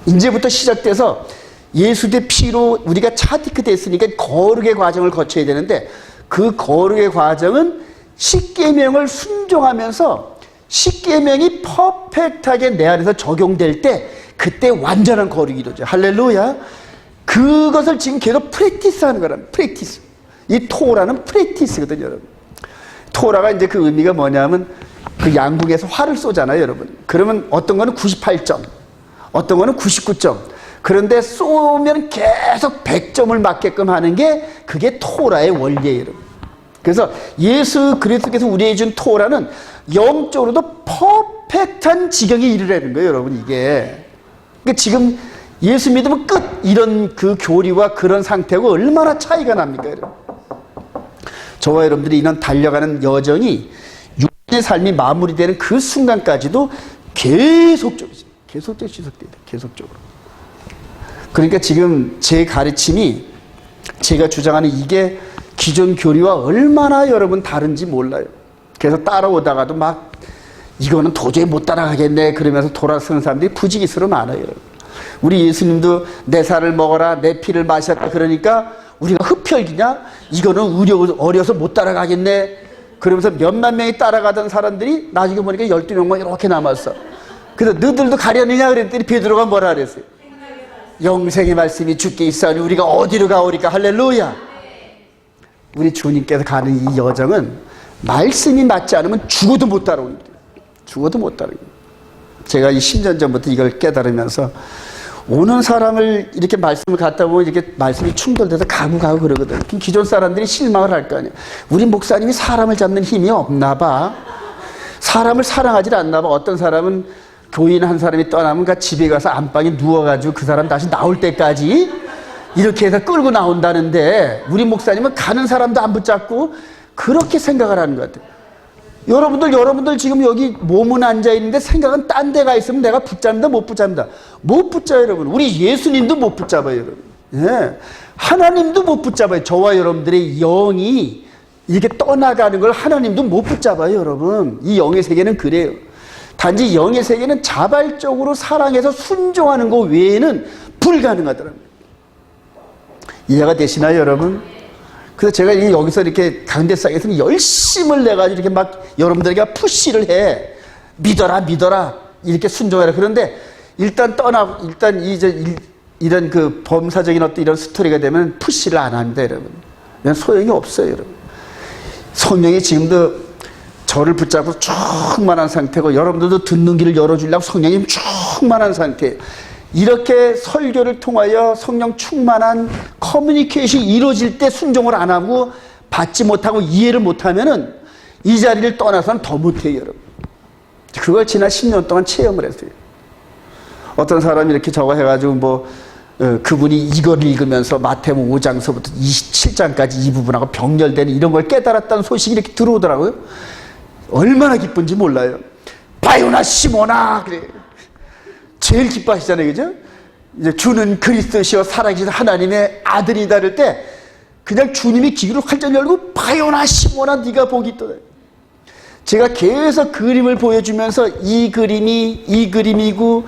이제부터 시작돼서 예수의 피로 우리가 차티크 됐으니까 거룩의 과정을 거쳐야 되는데, 그 거룩의 과정은 십계명을 순종하면서 십계명이 퍼펙트하게 내 안에서 적용될 때 그때 완전한 거룩이 이루어져요. 할렐루야. 그것을 지금 계속 프랙티스하는 거랍니다. 프랙티스. 이 토라는 프랙티스거든요, 여러분. 토라가 이제 그 의미가 뭐냐면 그 양궁에서 활을 쏘잖아요, 여러분. 그러면 어떤 거는 98점, 어떤 거는 99점. 그런데 쏘면 계속 100점을 맞게끔 하는 게 그게 토라의 원리예요, 여러분. 그래서 예수 그리스도께서 우리에게 준 토라는 영적으로도 퍼펙트한 지경에 이르라는 거예요, 여러분. 이게. 그러니까 지금 예수 믿으면 끝, 이런 그 교리와 그런 상태하고 얼마나 차이가 납니까, 여러분. 저와 여러분들이 이런 달려가는 여정이 육신의 삶이 마무리되는 그 순간까지도 계속적으로 지속돼요. 계속적으로. 그러니까 지금 제 가르침이, 제가 주장하는 이게 기존 교리와 얼마나 여러분 다른지 몰라요. 그래서 따라오다가도 막 이거는 도저히 못 따라가겠네 그러면서 돌아서는 사람들이 부지기수로 많아요. 우리 예수님도 내 살을 먹어라, 내 피를 마셨다 그러니까 우리가 흡혈귀냐? 이거는 어려서 못 따라가겠네 그러면서 몇만 명이 따라가던 사람들이 나중에 보니까 12명만 이렇게 남았어. 그래서 너희들도 가려느냐 그랬더니 베드로가 뭐라 그랬어요? 영생의 말씀이 주께 있사오니 우리가 어디로 가오리까. 할렐루야. 우리 주님께서 가는 이 여정은 말씀이 맞지 않으면 죽어도 못 따라옵니다. 죽어도 못 따라옵니다. 제가 이 10년 전부터 이걸 깨달으면서 오는 사람을 이렇게 말씀을 갖다 보면 이렇게 말씀이 충돌돼서 가고 그러거든. 기존 사람들이 실망을 할 거 아니에요. 우리 목사님이 사람을 잡는 힘이 없나 봐. 사람을 사랑하지 않나 봐. 어떤 사람은 교인 한 사람이 떠나면 그 집에 가서 안방에 누워가지고 그 사람 다시 나올 때까지 이렇게 해서 끌고 나온다는데, 우리 목사님은 가는 사람도 안 붙잡고 그렇게 생각을 하는 것 같아요. 여러분들 지금 여기 몸은 앉아있는데 생각은 딴 데가 있으면 내가 붙잡는다 못 붙잡는다. 못 붙잡아요, 여러분. 우리 예수님도 못 붙잡아요, 여러분. 예. 하나님도 못 붙잡아요. 저와 여러분들의 영이 이렇게 떠나가는 걸 하나님도 못 붙잡아요, 여러분. 이 영의 세계는 그래요. 단지 영의 세계는 자발적으로 사랑해서 순종하는 것 외에는 불가능하더랍니다. 이해가 되시나요, 여러분? 그래서 제가 여기서 이렇게 강대상에서 열심을 내가지고 이렇게 막 여러분들에게 푸시를 해. 믿어라. 이렇게 순종해라. 그런데 일단 이런 그 범사적인 어떤 이런 스토리가 되면 푸시를 안 합니다, 여러분. 소용이 없어요, 여러분. 성령이 지금도 저를 붙잡고 충만한 상태고, 여러분들도 듣는 길을 열어주려고 성령이 충만한 상태예요. 이렇게 설교를 통하여 성령 충만한 커뮤니케이션이 이루어질 때 순종을 안 하고 받지 못하고 이해를 못하면은 이 자리를 떠나서는 더 못해요, 여러분. 그걸 지난 10년 동안 체험을 했어요. 어떤 사람이 이렇게 저거 해가지고 그분이 이걸 읽으면서 마태복음 5장서부터 27장까지 이 부분하고 병렬되는 이런 걸 깨달았다는 소식이 이렇게 들어오더라고요. 얼마나 기쁜지 몰라요. 바요나 시모나 그래. 제일 기뻐하시잖아요, 그죠? 이제 주는 그리스도시여 살아계신 하나님의 아들이다 할 때 그냥 주님이 귀를 활짝 열고 바요나 시몬아 네가 복이 있도다. 제가 계속 그림을 보여주면서 이 그림이 이 그림이고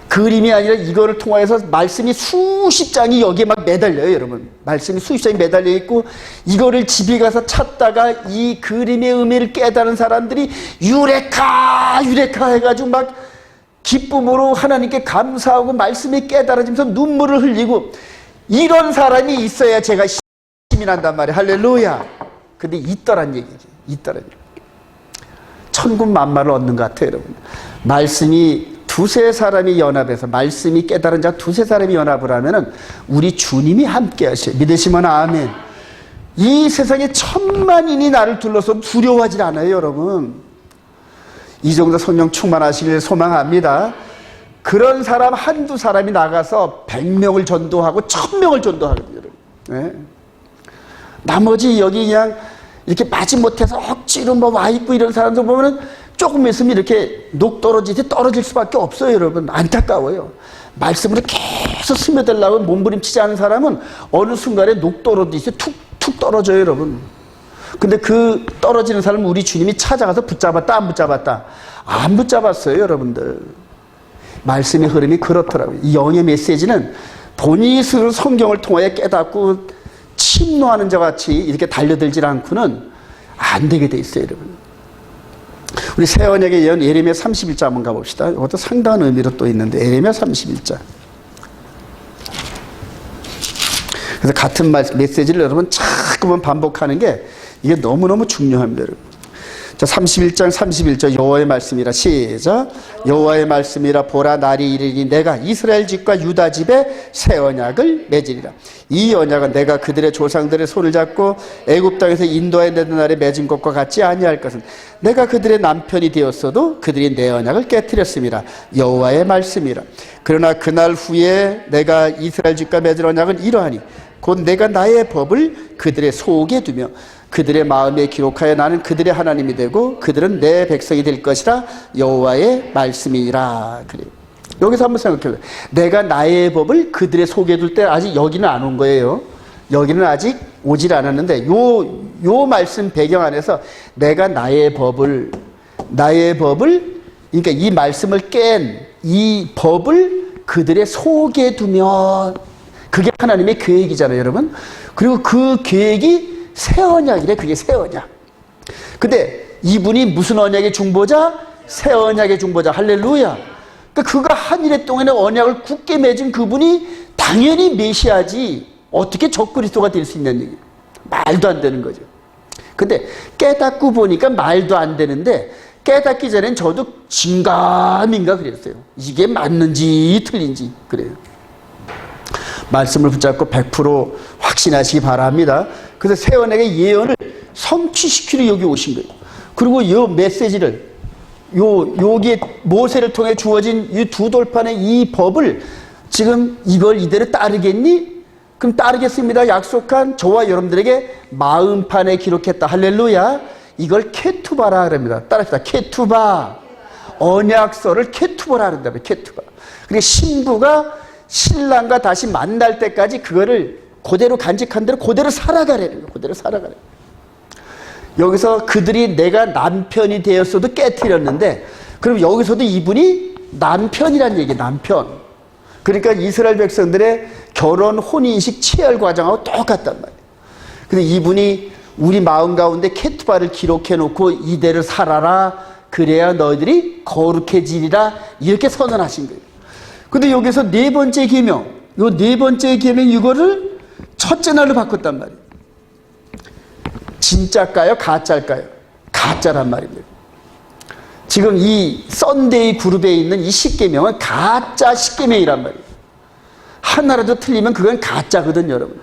그림이 아니라 이거를 통해서 말씀이 수십 장이 여기에 막 매달려요, 여러분. 말씀이 수십 장이 매달려 있고 이거를 집에 가서 찾다가 이 그림의 의미를 깨달은 사람들이 유레카 유레카 해가지고 막 기쁨으로 하나님께 감사하고 말씀이 깨달아지면서 눈물을 흘리고 이런 사람이 있어야 제가 힘이 난단 말이에요. 할렐루야. 근데 있더란 얘기지. 있더란 얘기. 천군만마를 얻는 것 같아요, 여러분. 말씀이 두세 사람이 연합해서 말씀이 깨달은 자 두세 사람이 연합을 하면은 우리 주님이 함께 하셔요. 믿으시면 아멘. 이 세상에 천만인이 나를 둘러서 두려워하지 않아요, 여러분. 이 정도 성령 충만하시길 소망합니다. 그런 사람 한두 사람이 나가서 100명을 전도하고 1000명을 전도하거든요, 여러분. 네. 나머지 여기 그냥 이렇게 마지못해서 억지로 뭐 와 있고 이런 사람들 보면은 조금 있으면 이렇게 녹떨어지듯이 떨어질 수밖에 없어요, 여러분. 안타까워요. 말씀으로 계속 스며들려고 몸부림치지 않은 사람은 어느 순간에 녹떨어지듯이 툭툭 떨어져요, 여러분. 근데 그 떨어지는 사람은 우리 주님이 찾아가서 붙잡았다, 안 붙잡았다? 안 붙잡았어요, 여러분들. 말씀의 흐름이 그렇더라고요. 이 영의 메시지는 본인이 스스로 성경을 통하여 깨닫고 침노하는 자 같이 이렇게 달려들지 않고는 안 되게 돼 있어요, 여러분. 우리 새 언약의 예언 예레미야 31장 한번 가봅시다. 이것도 상당한 의미로 또 있는데 예레미야 31장. 그래서 같은 메시지를 여러분 자꾸만 반복하는 게 이게 너무너무 중요합니다, 여러분. 자, 31장 31절 여호와의 말씀이라. 시작. 여호와의 말씀이라. 보라 날이 이르니 내가 이스라엘 집과 유다 집에 새 언약을 맺으리라. 이 언약은 내가 그들의 조상들의 손을 잡고 애굽 땅에서 인도하여 내던 날에 맺은 것과 같지 아니할 것은 내가 그들의 남편이 되었어도 그들이 내 언약을 깨뜨렸음이라. 여호와의 말씀이라. 그러나 그날 후에 내가 이스라엘 집과 맺은 언약은 이러하니 곧 내가 나의 법을 그들의 속에 두며 그들의 마음에 기록하여 나는 그들의 하나님이 되고 그들은 내 백성이 될 것이라. 여호와의 말씀이라. 그래요. 여기서 한번 생각해 보세요. 내가 나의 법을 그들의 속에 둘 때 아직 여기는 안 온 거예요. 여기는 아직 오질 않았는데 요 말씀 배경 안에서 내가 나의 법을 그러니까 이 말씀을 깬 이 법을 그들의 속에 두면 그게 하나님의 계획이잖아요, 여러분. 그리고 그 계획이 새 언약이래. 그게 새 언약. 근데 이분이 무슨 언약의 중보자? 새 언약의 중보자. 할렐루야. 그러니까 그가 한 일의 동안에 언약을 굳게 맺은 그분이 당연히 메시아지 어떻게 적그리스도가 될 수 있는 얘기예요. 말도 안 되는 거죠. 근데 깨닫고 보니까 말도 안 되는데 깨닫기 전엔 저도 진감인가 그랬어요. 이게 맞는지 틀린지 그래요. 말씀을 붙잡고 100% 확신하시기 바랍니다. 그래서 새 언약의 예언을 성취시키러 여기 오신 거예요. 그리고 이 메시지를 여기에 모세를 통해 주어진 이 두 돌판의 이 법을 지금 이걸 이대로 따르겠니? 그럼 따르겠습니다. 약속한 저와 여러분들에게 마음판에 기록했다. 할렐루야. 이걸 케투바라 그럽니다. 따라합시다. 케투바. 언약서를 케투바라 그런다며. 케투바. 그러니까 신부가 신랑과 다시 만날 때까지 그거를 그대로 간직한 대로 그대로 살아가래요. 그대로 살아가래요. 여기서 그들이 내가 남편이 되었어도 깨트렸는데 그럼 여기서도 이분이 남편이란 얘기예요. 남편. 그러니까 이스라엘 백성들의 결혼 혼인식 치열 과정하고 똑같단 말이에요. 근데 이분이 우리 마음 가운데 케투바를 기록해 놓고 이대로 살아라. 그래야 너희들이 거룩해지리라. 이렇게 선언하신 거예요. 근데 여기서 네 번째 계명, 요 네 번째 계명 이거를 첫째 날로 바꿨단 말이에요. 진짜일까요? 가짜일까요? 가짜란 말입니다. 지금 이 썬데이 그룹에 있는 이 10계명은 가짜 10계명이란 말이에요. 하나라도 틀리면 그건 가짜거든요, 여러분.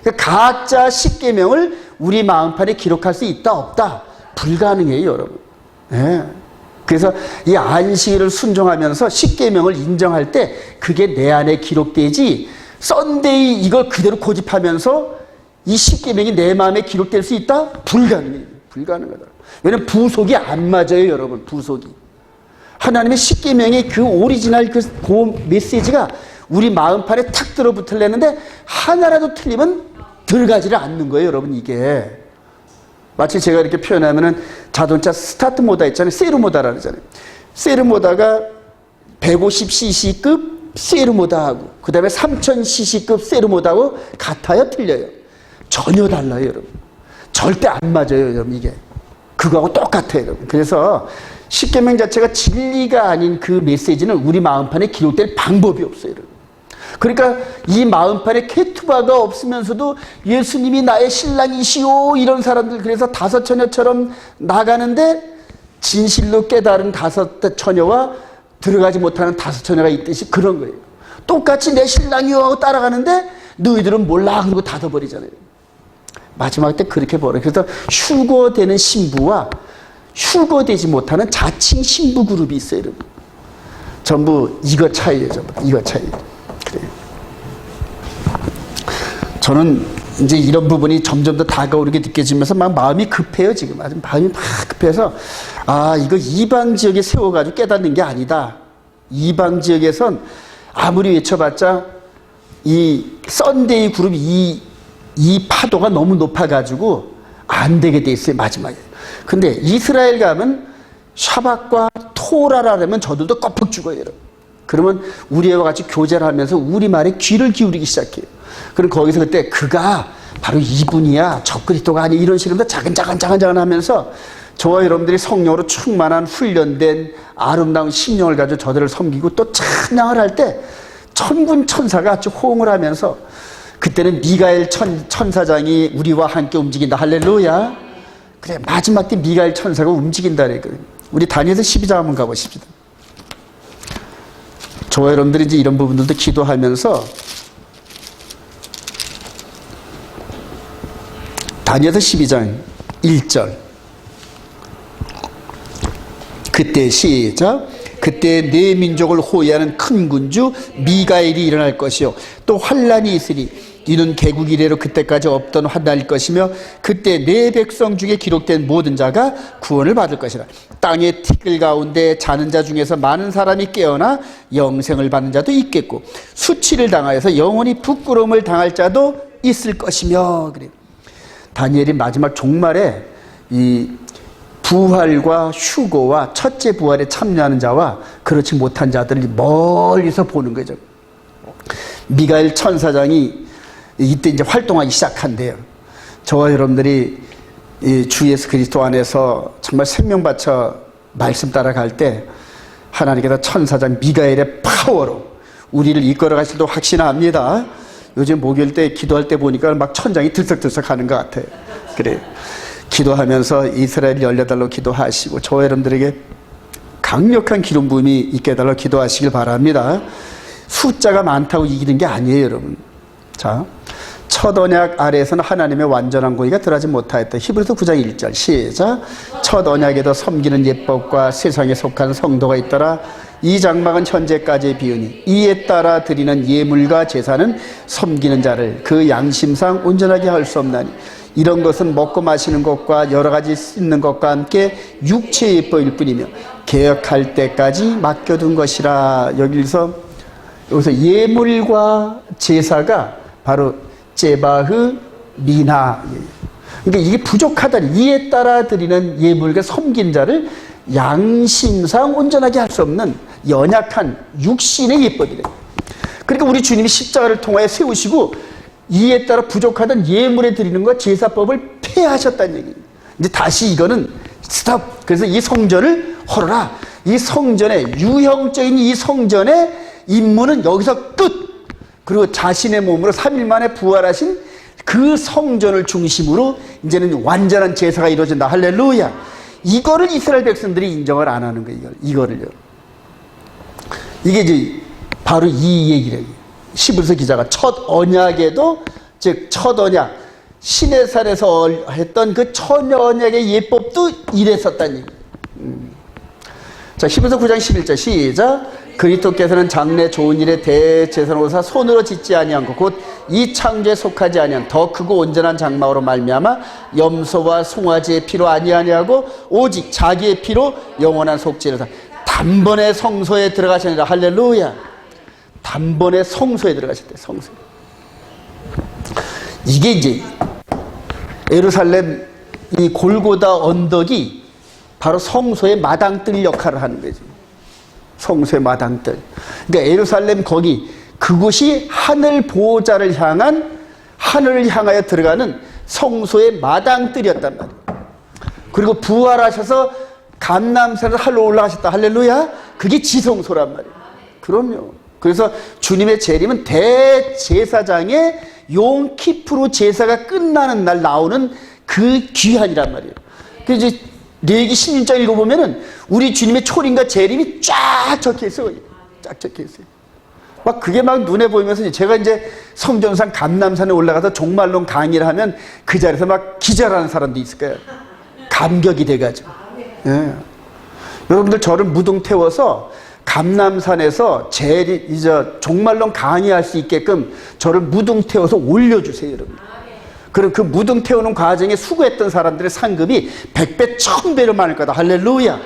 그러니까 가짜 10계명을 우리 마음판에 기록할 수 있다, 없다? 불가능해요, 여러분. 네. 그래서 이 안식일을 순종하면서 10계명을 인정할 때 그게 내 안에 기록되지 썬데이 이걸 그대로 고집하면서 이 10계명이 내 마음에 기록될 수 있다? 불가능해요. 불가능하다. 왜냐면 부속이 안 맞아요, 여러분. 부속이. 하나님의 십계명의 그 오리지널 그 메시지가 우리 마음판에 탁 들어붙으려는데 하나라도 틀리면 들어가지를 않는 거예요, 여러분. 이게 마치 제가 이렇게 표현하면은 자동차 스타트 모다 있잖아요. 세르 모다라 그러잖아요. 세르 모다가 150cc급 세르 모다하고 그 다음에 3000cc급 세르 모다하고 같아요, 틀려요? 전혀 달라요, 여러분. 절대 안 맞아요, 여러분. 이게 그거하고 똑같아요, 여러분. 그래서 십계명 자체가 진리가 아닌 그 메시지는 우리 마음판에 기록될 방법이 없어요, 여러분. 그러니까 이 마음판에 케투바가 없으면서도 예수님이 나의 신랑이시오 이런 사람들, 그래서 다섯 처녀처럼 나가는데 진실로 깨달은 다섯 처녀와 들어가지 못하는 다섯 처녀가 있듯이 그런 거예요. 똑같이 내 신랑이요 하고 따라가는데 너희들은 몰라 그러고 닫아버리잖아요. 마지막 때 그렇게 벌어요. 그래서 휴거되는 신부와 휴거되지 못하는 자칭 신부 그룹이 있어요, 여러분. 전부 이거 차이예요, 전부. 이거 차이. 그래요. 저는 이제 이런 부분이 점점 더 다가오게 느껴지면서 막 마음이 급해요, 지금. 아주 마음이 막 급해서, 이거 이방 지역에 세워가지고 깨닫는 게 아니다. 이방 지역에선 아무리 외쳐봤자 이 썬데이 그룹 이 파도가 너무 높아가지고 안 되게 돼 있어요, 마지막에. 근데 이스라엘 가면 샤박과 토라라면 저들도 껍벅 죽어요, 여러분. 그러면 우리와 같이 교제를 하면서 우리 말에 귀를 기울이기 시작해요. 그럼 거기서 그때 그가 바로 이분이야, 저 그리스도가 아니, 이런 식으로 자근자근 하면서 저와 여러분들이 성령으로 충만한 훈련된 아름다운 심령을 가지고 저들을 섬기고 또 찬양을 할 때 천군 천사가 같이 호응을 하면서 그때는 미가엘 천사장이 우리와 함께 움직인다. 할렐루야. 그래, 마지막 때 미가엘 천사가 움직인다 그랬거든요. 우리 다니엘서 12장 한번 가보십시다. 저와 여러분들이 이제 이런 부분들도 기도하면서 다니엘서 12장 1절. 그때 시작. 그때 내 민족을 호위하는 큰 군주 미가엘이 일어날 것이요 또 환란이 있으리 이는 개국 이래로 그때까지 없던 환난일 것이며 그때 내 백성 중에 기록된 모든 자가 구원을 받을 것이라. 땅의 티끌 가운데 자는 자 중에서 많은 사람이 깨어나 영생을 받는 자도 있겠고 수치를 당하여서 영원히 부끄러움을 당할 자도 있을 것이며. 그래. 다니엘이 마지막 종말에 이 부활과 휴거와 첫째 부활에 참여하는 자와 그렇지 못한 자들을 멀리서 보는 거죠. 미가엘 천사장이 이때 이제 활동하기 시작한대요. 저와 여러분들이 주 예수 그리스도 안에서 정말 생명 바쳐 말씀 따라갈 때 하나님께서 천사장 미가엘의 파워로 우리를 이끌어 가실도 확신합니다. 요즘 목요일 때 기도할 때 보니까 막 천장이 들썩들썩 하는 것 같아요. 그래요. 기도하면서 이스라엘 열려달라고 기도하시고 저와 여러분들에게 강력한 기름 부음이 있게 해달라고 기도하시길 바랍니다. 숫자가 많다고 이기는 게 아니에요, 여러분. 자, 첫 언약 아래에서는 하나님의 완전한 공의가 들어가지 못하였다. 히브리서 9장 1절 시작. 첫 언약에도 섬기는 예법과 세상에 속한 성도가 있더라. 이 장막은 현재까지의 비유니 이에 따라 드리는 예물과 제사는 섬기는 자를 그 양심상 온전하게 할 수 없나니 이런 것은 먹고 마시는 것과 여러 가지 씻는 것과 함께 육체의 예법일 뿐이며 개혁할 때까지 맡겨둔 것이라. 여기서 예물과 제사가 바로 제바흐 미나. 그러니까 이게 부족하다니 이에 따라 드리는 예물과 섬긴 자를 양심상 온전하게 할 수 없는 연약한 육신의 예법이래. 그러니까 우리 주님이 십자가를 통하여 세우시고 이에 따라 부족하던 예물에 드리는 것 제사법을 폐하셨다는 얘기입니다. 이제 다시 이거는 스탑. 그래서 이 성전을 헐어라. 이 성전의 유형적인 이 성전의 임무는 여기서 끝. 그리고 자신의 몸으로 3일 만에 부활하신 그 성전을 중심으로 이제는 완전한 제사가 이루어진다. 할렐루야. 이거를 이스라엘 백성들이 인정을 안 하는 거예요. 이거를요. 이게 이제 바로 이 얘기래요. 히브리서 기자가 첫 언약에도, 즉 첫 언약 시내산에서 했던 그 첫 언약의 예법도 이랬었다는 얘기. 자, 히브리서 9장 11절 시작. 그리스도께서는 장래 좋은 일에 대제사로서 손으로 짓지 아니한 것 곧 이 창조에 속하지 아니한 더 크고 온전한 장막으로 말미암아 염소와 송아지의 피로 아니하냐고 오직 자기의 피로 영원한 속죄를 다 단번에 성소에 들어가시니라. 할렐루야. 단번에 성소에 들어가셨대. 성소. 이게 이제 예루살렘 이 골고다 언덕이 바로 성소의 마당뜰 역할을 하는 거죠. 성소의 마당뜰. 그러니까 예루살렘 거기 그곳이 하늘 보호자를 향한 하늘을 향하여 들어가는 성소의 마당뜰이었단 말이에요. 그리고 부활하셔서 감람산을 하러 올라가셨다. 할렐루야. 그게 지성소란 말이에요. 그럼요. 그래서 주님의 재림은 대제사장의 용키프로 제사가 끝나는 날 나오는 그 귀환이란 말이에요. 그래서 이제 레위기 16장 읽어보면은 우리 주님의 초림과 재림이 쫙 적혀 있어요. 쫙 적혀 있어요. 막 그게 막 눈에 보이면서 제가 이제 성전산 감람산에 올라가서 종말론 강의를 하면 그 자리에서 막 기절하는 사람도 있을 거예요. 감격이 돼가지고. 예. 여러분들 저를 무등 태워서 감람산에서 이제 종말론 강의할 수 있게끔 저를 무등 태워서 올려주세요, 여러분. 그럼 그 무등 태우는 과정에 수고했던 사람들의 상급이 100배, 1000배로 많을 거다. 할렐루야.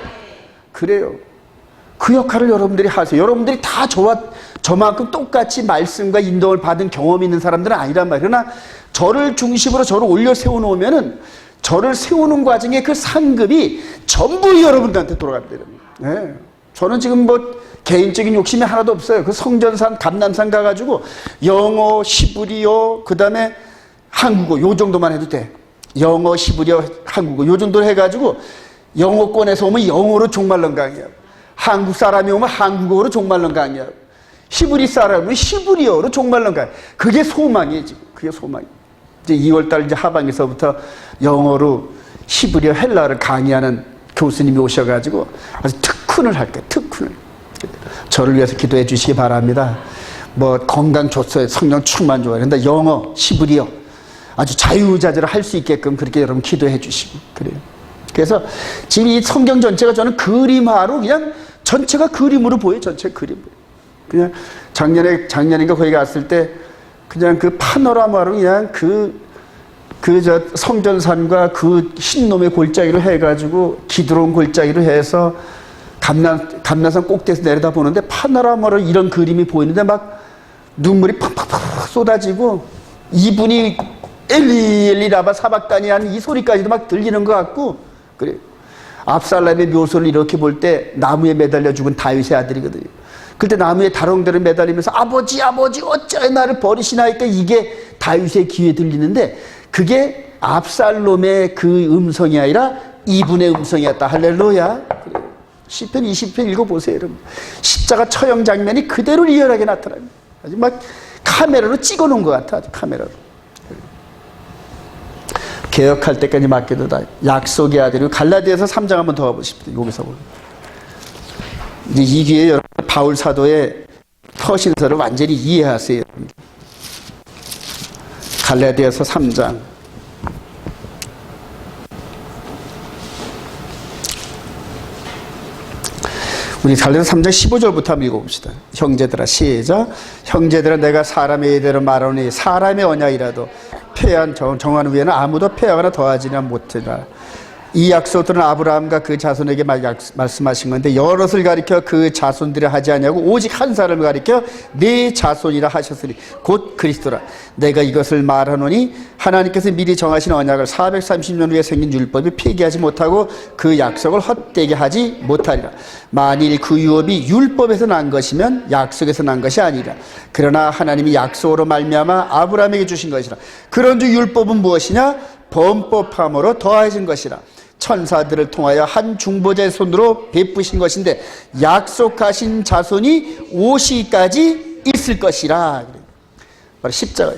그래요. 그 역할을 여러분들이 하세요. 여러분들이 다 저만큼 똑같이 말씀과 인도를 받은 경험이 있는 사람들은 아니란 말이에요. 그러나 저를 중심으로 저를 올려 세워놓으면은 저를 세우는 과정에 그 상급이 전부 여러분들한테 돌아갑니다. 네. 저는 지금 뭐 개인적인 욕심이 하나도 없어요. 그 성전산, 감람산 가가지고 영어, 히브리어, 그 다음에 한국어 요 정도만 해도 돼. 영어, 히브리어, 한국어 요 정도 해가지고 영어권에서 오면 영어로 종말론 강의하고 한국 사람이 오면 한국어로 종말론 강의하고 히브리 사람이 오면 히브리어로 종말론 강의. 그게 소망이에요 지금. 그게 소망이에요. 이제 2월달 이제 하반기서부터 영어로 히브리어, 헬라어를 강의하는 교수님이 오셔가지고 아주 특훈을 할 거예요. 특훈을. 저를 위해서 기도해 주시기 바랍니다. 뭐 건강 좋소요. 성령 충만 좋아요. 근데 영어, 히브리어 아주 자유자재로 할 수 있게끔 그렇게 여러분 기도해 주시고 그래요. 그래서 지금 이 성경 전체가 저는 그림화로 그냥 전체가 그림으로 보여요. 전체 그림. 그냥 작년인가 거기 갔을 때 그냥 그 파노라마로 그냥 저 성전산과 그 흰놈의 골짜기로 해가지고 기드론 골짜기로 해서 감람산 꼭대기에서 내려다보는데 파노라마로 이런 그림이 보이는데 막 눈물이 팍팍팍 쏟아지고 이분이 엘리 라바 사박다니 하는 이 소리까지도 막 들리는 것 같고 그래. 압살롬의 묘소를 이렇게 볼 때 나무에 매달려 죽은 다윗의 아들이거든요. 그때 나무에 다롱대로 매달리면서 아버지 어찌 나를 버리시나이까 이게 다윗의 귀에 들리는데 그게 압살롬의 그 음성이 아니라 이분의 음성이었다. 할렐루야. 그래. 시편 20편 읽어보세요 여러분. 십자가 처형 장면이 그대로 리얼하게 나타납니다. 아주 막 카메라로 찍어놓은 것 같아. 아주 카메라로. 개혁할 때까지 맡겨두다. 약속의 아들이고 갈라디아서 3장 한번 더 가보십시오. 여기서 보면. 이제 이 기회에 여러분 바울 사도의 서신서를 완전히 이해하세요. 갈라디아서 3장. 우리 갈라디아서 3장 15절부터 한번 읽어봅시다. 형제들아 시작. 형제들아 내가 사람의 예대로 말하노니 사람의 언약이라도 폐한 정한 위에는 아무도 폐하거나 더하지나 못하리라. 이 약속들은 아브라함과 그 자손에게 말씀하신 건데 여럿을 가리켜 그 자손들이 하지 아니하고 오직 한 사람을 가리켜 네 자손이라 하셨으니 곧 그리스도라. 내가 이것을 말하노니 하나님께서 미리 정하신 언약을 430년 후에 생긴 율법이 폐기하지 못하고 그 약속을 헛되게 하지 못하리라. 만일 그 유업이 율법에서 난 것이면 약속에서 난 것이 아니라 그러나 하나님이 약속으로 말미암아 아브라함에게 주신 것이라. 그런즉 율법은 무엇이냐? 범법함으로 더해진 것이라. 천사들을 통하여 한 중보자의 손으로 베푸신 것인데 약속하신 자손이 오시기까지 있을 것이라. 바로 십자가.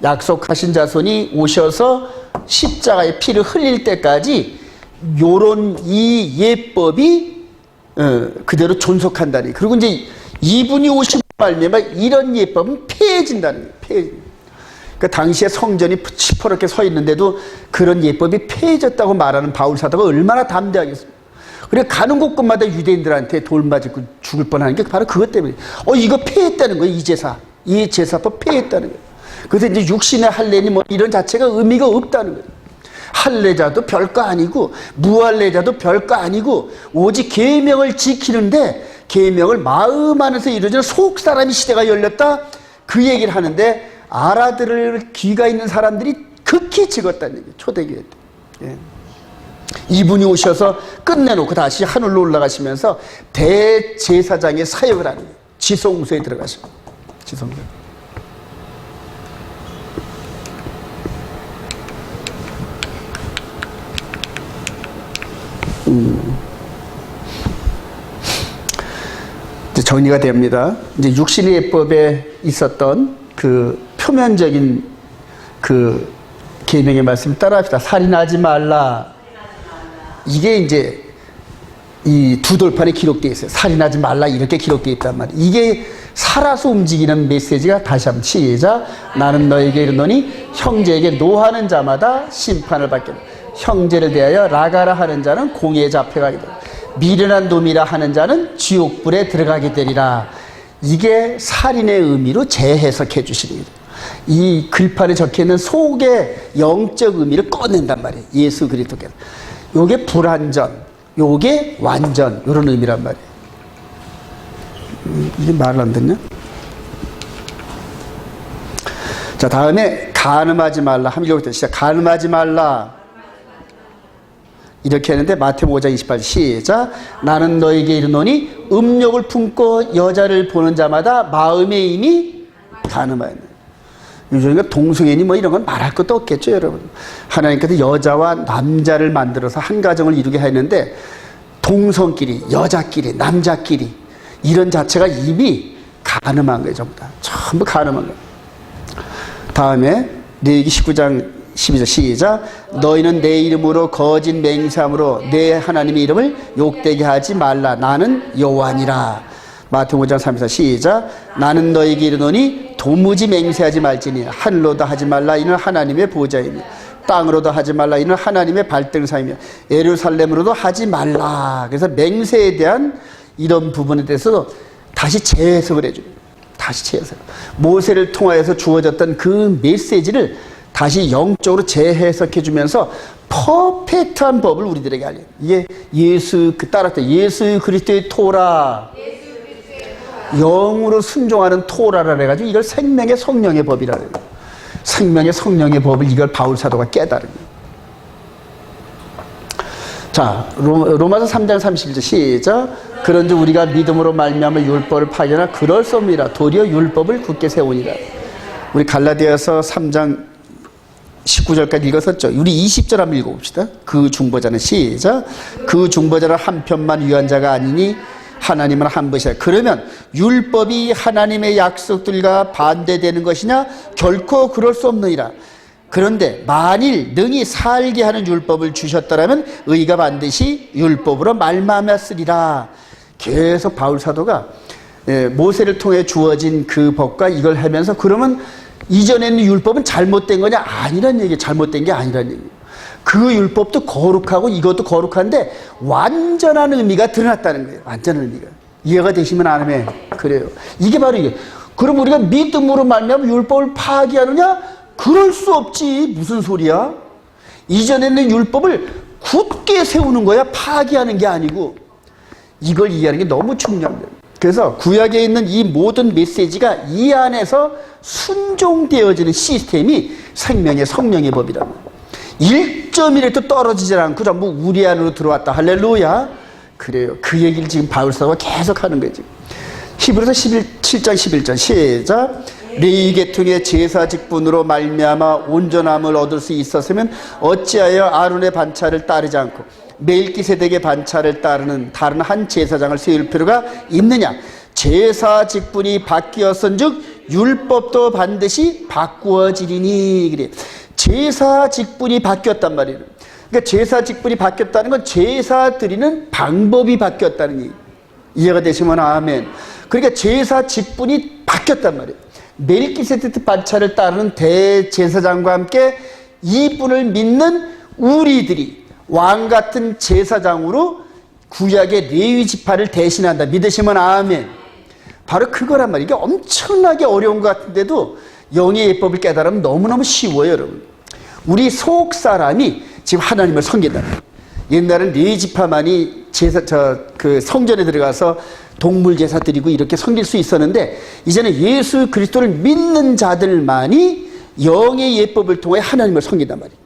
약속하신 자손이 오셔서 십자가의 피를 흘릴 때까지 요런 이 예법이 그대로 존속한다니. 그리고 이제 이분이 오신 말미암아 이런 예법은 폐해진다는 거예요. 그 당시에 성전이 시퍼렇게 서 있는데도 그런 예법이 폐해졌다고 말하는 바울 사도가 얼마나 담대하겠습니까? 그래 가는 곳곳마다 유대인들한테 돌 맞고 죽을 뻔하는 게 바로 그것 때문에 이거 폐했다는 거예요. 이 제사법 폐했다는 거예요. 그래서 이제 육신의 할례니 뭐 이런 자체가 의미가 없다는 거예요. 할례자도 별거 아니고 무할례자도 별거 아니고 오직 계명을 지키는데 계명을 마음 안에서 이루어지는 속 사람이 시대가 열렸다. 그 얘기를 하는데 알아들을 귀가 있는 사람들이 극히 적었다는 얘기예요. 초대교회 때. 예. 이분이 오셔서 끝내놓고 다시 하늘로 올라가시면서 대제사장의 사역을 하는 거예요. 지성소에 들어가시고. 지성소. 이제 정리가 됩니다. 이제 육신의 예법에 있었던 그 표면적인 그 계명의 말씀을 따라합시다. 살인하지 말라. 이게 이제 이 두 돌판에 기록되어 있어요. 살인하지 말라 이렇게 기록되어 있단 말이에요. 이게 살아서 움직이는 메시지가 다시 한번 시작. 나는 너에게 이르노니 형제에게 노하는 자마다 심판을 받겠다. 형제를 대하여 라가라 하는 자는 공의에 잡혀가게 되리라. 미련한 놈이라 하는 자는 지옥불에 들어가게 되리라. 이게 살인의 의미로 재해석해 주시는 거예요. 이 글판에 적혀있는 속의 영적 의미를 꺼낸단 말이에요. 예수 그리스도께서. 요게 불완전, 요게 완전, 요런 의미란 말이에요. 이게 말을 안 듣냐? 자, 다음에 간음하지 말라. 함일로부터 시작. 간음하지 말라. 이렇게 했는데 마태복음 5장 28절 시작. 나는 너에게 이르노니 음욕을 품고 여자를 보는 자마다 마음에 이미 간음하였네. 요즘에 동성애니 뭐 이런 건 말할 것도 없겠죠, 여러분. 하나님께서 여자와 남자를 만들어서 한 가정을 이루게 했는데 동성끼리, 여자끼리, 남자끼리 이런 자체가 이미 간음한 거예요, 전부 다. 전부 간음한 거예요. 다음에 레위기 19장 12절 시작. 너희는 내 이름으로 거짓 맹세함으로 내 하나님의 이름을 욕되게 하지 말라. 나는 여호와니라. 마태복음 5장 3절 시작. 나는 너희에게 이르노니 도무지 맹세하지 말지니 하늘로도 하지 말라. 이는 하나님의 보좌이며 땅으로도 하지 말라. 이는 하나님의 발등상이며 예루살렘으로도 하지 말라. 그래서 맹세에 대한 이런 부분에 대해서 다시 재해석을 해줘요. 다시 재해석. 모세를 통하여서 주어졌던 그 메시지를 다시 영적으로 재해석해 주면서 퍼펙트한 법을 우리들에게 알려요. 이게 예수 따랐다. 예수 그리스도의 토라. 영으로 순종하는 토라라 해가지고 이걸 생명의 성령의 법이라 그래요. 생명의 성령의 법을 이걸 바울 사도가 깨달은 거예요. 자, 로마서 3장 31절 시작. 그런즉 우리가 믿음으로 말미암아 율법을 파견하나 그럴 수 없느니라. 도리어 율법을 굳게 세우니라. 우리 갈라디아서 3장 19절까지 읽었었죠. 우리 20절 한번 읽어봅시다. 그 중보자는 시작. 그 중보자는 한 편만 위한 자가 아니니 하나님은 한 분이시라. 그러면 율법이 하나님의 약속들과 반대되는 것이냐? 결코 그럴 수 없느니라. 그런데 만일 능히 살게 하는 율법을 주셨더라면 의가 반드시 율법으로 말미암았으리라. 계속 바울 사도가 모세를 통해 주어진 그 법과 이걸 하면서 그러면 이전에 있는 율법은 잘못된 거냐? 아니란 얘기예요. 잘못된 게 아니란 얘기예요. 그 율법도 거룩하고 이것도 거룩한데 완전한 의미가 드러났다는 거예요. 완전한 의미가. 이해가 되시면 아멘. 그래요. 이게 바로 이게. 그럼 우리가 믿음으로 말미암아 율법을 파기하느냐? 그럴 수 없지. 무슨 소리야? 이전에 있는 율법을 굳게 세우는 거야. 파기하는 게 아니고. 이걸 이해하는 게 너무 중요합니다. 그래서 구약에 있는 이 모든 메시지가 이 안에서 순종되어지는 시스템이 생명의 성령의 법이라고. 1.1에도 떨어지지 않고 전부 우리 안으로 들어왔다. 할렐루야. 그래요. 그 얘기를 지금 바울 사도가 계속 하는 거지. 히브리서 7장 11절 시작. 레위 계통의 제사 직분으로 말미암아 온전함을 얻을 수 있었으면 어찌하여 아론의 반차를 따르지 않고 멜기세덱의 반차를 따르는 다른 한 제사장을 세울 필요가 있느냐? 제사 직분이 바뀌었은즉 율법도 반드시 바꾸어지리니. 그래. 제사 직분이 바뀌었단 말이에요. 그러니까 제사 직분이 바뀌었다는 건 제사 드리는 방법이 바뀌었다는 얘기. 이해가 되시면 아멘. 그러니까 제사 직분이 바뀌었단 말이에요. 멜기세덱 반차를 따르는 대제사장과 함께 이분을 믿는 우리들이 왕 같은 제사장으로 구약의 레위 지파를 대신한다. 믿으시면 아멘. 바로 그거란 말이에요. 이게 엄청나게 어려운 것 같은데도 영의 예법을 깨달으면 너무너무 쉬워요, 여러분. 우리 속 사람이 지금 하나님을 섬긴다. 옛날엔 레지파만이 그 성전에 들어가서 동물 제사 드리고 이렇게 섬길 수 있었는데, 이제는 예수 그리스도를 믿는 자들만이 영의 예법을 통해 하나님을 섬긴단 말이에요.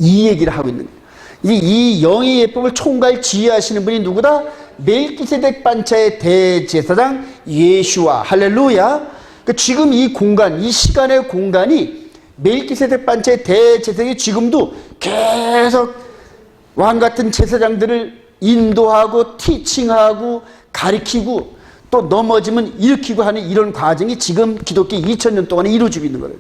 이 얘기를 하고 있는 거예요. 이 영의 예법을 총괄 지휘하시는 분이 누구다? 멜기세덱 반차의 대제사장 예수와. 할렐루야. 지금 이 공간, 이 시간의 공간이 멜기세덱 반차의 대제사장이 지금도 계속 왕 같은 제사장들을 인도하고 티칭하고 가리키고 또 넘어지면 일으키고 하는 이런 과정이 지금 기독교 2000년 동안에 이루어지고 있는 거예요.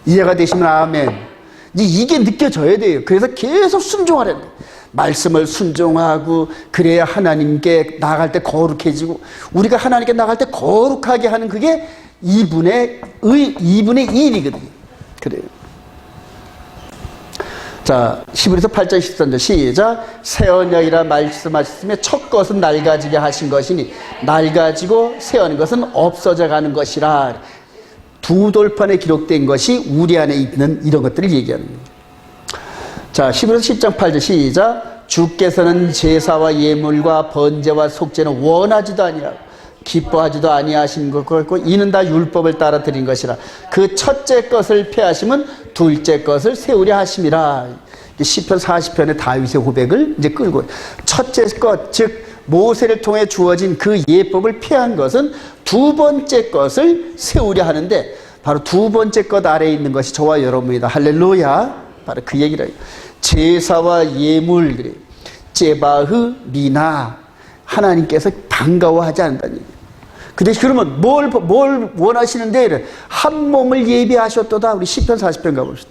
이해가 되시면 아멘. 이게 느껴져야 돼요. 그래서 계속 순종하라는 거예요. 말씀을 순종하고 그래야 하나님께 나갈 때 거룩해지고, 우리가 하나님께 나갈 때 거룩하게 하는 그게 이분의 일이거든요. 그래요. 자, 히브리서 8장 13절 시작. 새 언약이라 말씀하셨으며 첫 것은 낡아지게 하신 것이니 낡아지고 새 것은 없어져 가는 것이라. 두 돌판에 기록된 것이 우리 안에 있는 이런 것들을 얘기하는 거예요. 자, 히브리서 10장 8절 시작. 주께서는 제사와 예물과 번제와 속죄는 원하지도 아니하고 기뻐하지도 아니하신 것 같고 이는 다 율법을 따라 드린 것이라. 그 첫째 것을 폐하시면 둘째 것을 세우려 하심이라. 시편 40편의 다윗의 고백을 이제 끌고, 첫째 것, 즉 모세를 통해 주어진 그 예법을 폐한 것은 두 번째 것을 세우려 하는데, 바로 두 번째 것 아래에 있는 것이 저와 여러분이다. 할렐루야. 바로 그 얘기를 해요. 제사와 예물, 그래. 제바흐 미나. 하나님께서 반가워하지 않는다는 얘기예요. 근데 그러면 뭘 원하시는데? 이래. 한 몸을 예비하셨도다. 우리 시편 40편 가봅시다.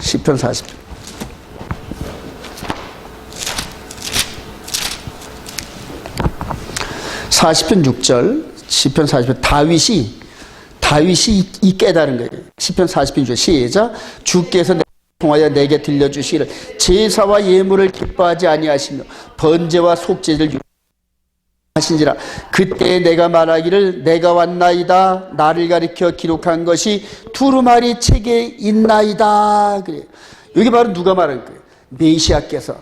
시편 40편. 시편 6절, 시편 40편. 다윗이 이 깨달은 거예요. 시편 40편 6절 시작. 주께서 통하여 내게 들려주시기를 제사와 예물을 기뻐하지 아니하시며 번제와 속죄를 하신지라. 그때 내가 말하기를 내가 왔나이다. 나를 가리켜 기록한 것이 두루마리 책에 있나이다. 그래. 여기 바로 누가 말한 거예요? 메시아께서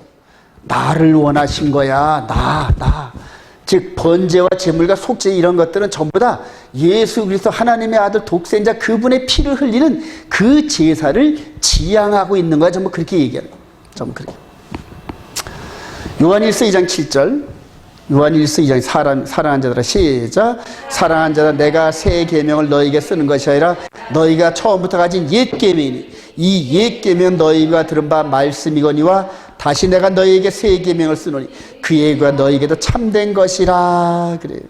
나를 원하신 거야. 나. 즉 번제와 제물과 속죄 이런 것들은 전부 다 예수 그리스도 하나님의 아들 독생자 그분의 피를 흘리는 그 제사를 지향하고 있는 거야. 전부 그렇게 얘기하는 거야. 전부 그렇게. 요한일서 2장 7절. 요한일서 2장 사랑하는 자들아 시작. 사랑하는 자들아 내가 새 계명을 너희에게 쓰는 것이 아니라 너희가 처음부터 가진 옛 계명이니 이 옛 계명 너희가 들은 바 말씀이거니와 다시 내가 너희에게 새 계명을 쓰노니 그 예가 너희에게도 참된 것이라. 그래요.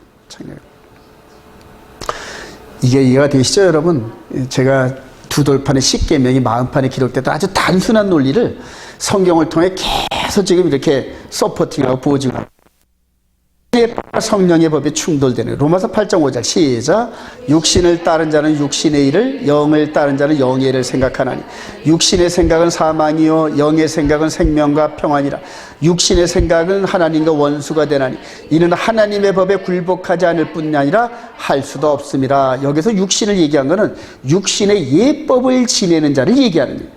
이게 이해가 되시죠, 여러분? 제가 두 돌판의 10계명이 40판에 기록됐던 아주 단순한 논리를 성경을 통해 계속 지금 이렇게 서포팅하고 보증하고, 성령의 법이 충돌되는 로마서 8장 5절 시작. 육신을 따른 자는 육신의 일을, 영을 따른 자는 영의 일을 생각하나니 육신의 생각은 사망이요 영의 생각은 생명과 평안이라. 육신의 생각은 하나님과 원수가 되나니 이는 하나님의 법에 굴복하지 않을 뿐 아니라 할 수도 없음이라. 여기서 육신을 얘기한 것은 육신의 예법을 지내는 자를 얘기하는 거예요.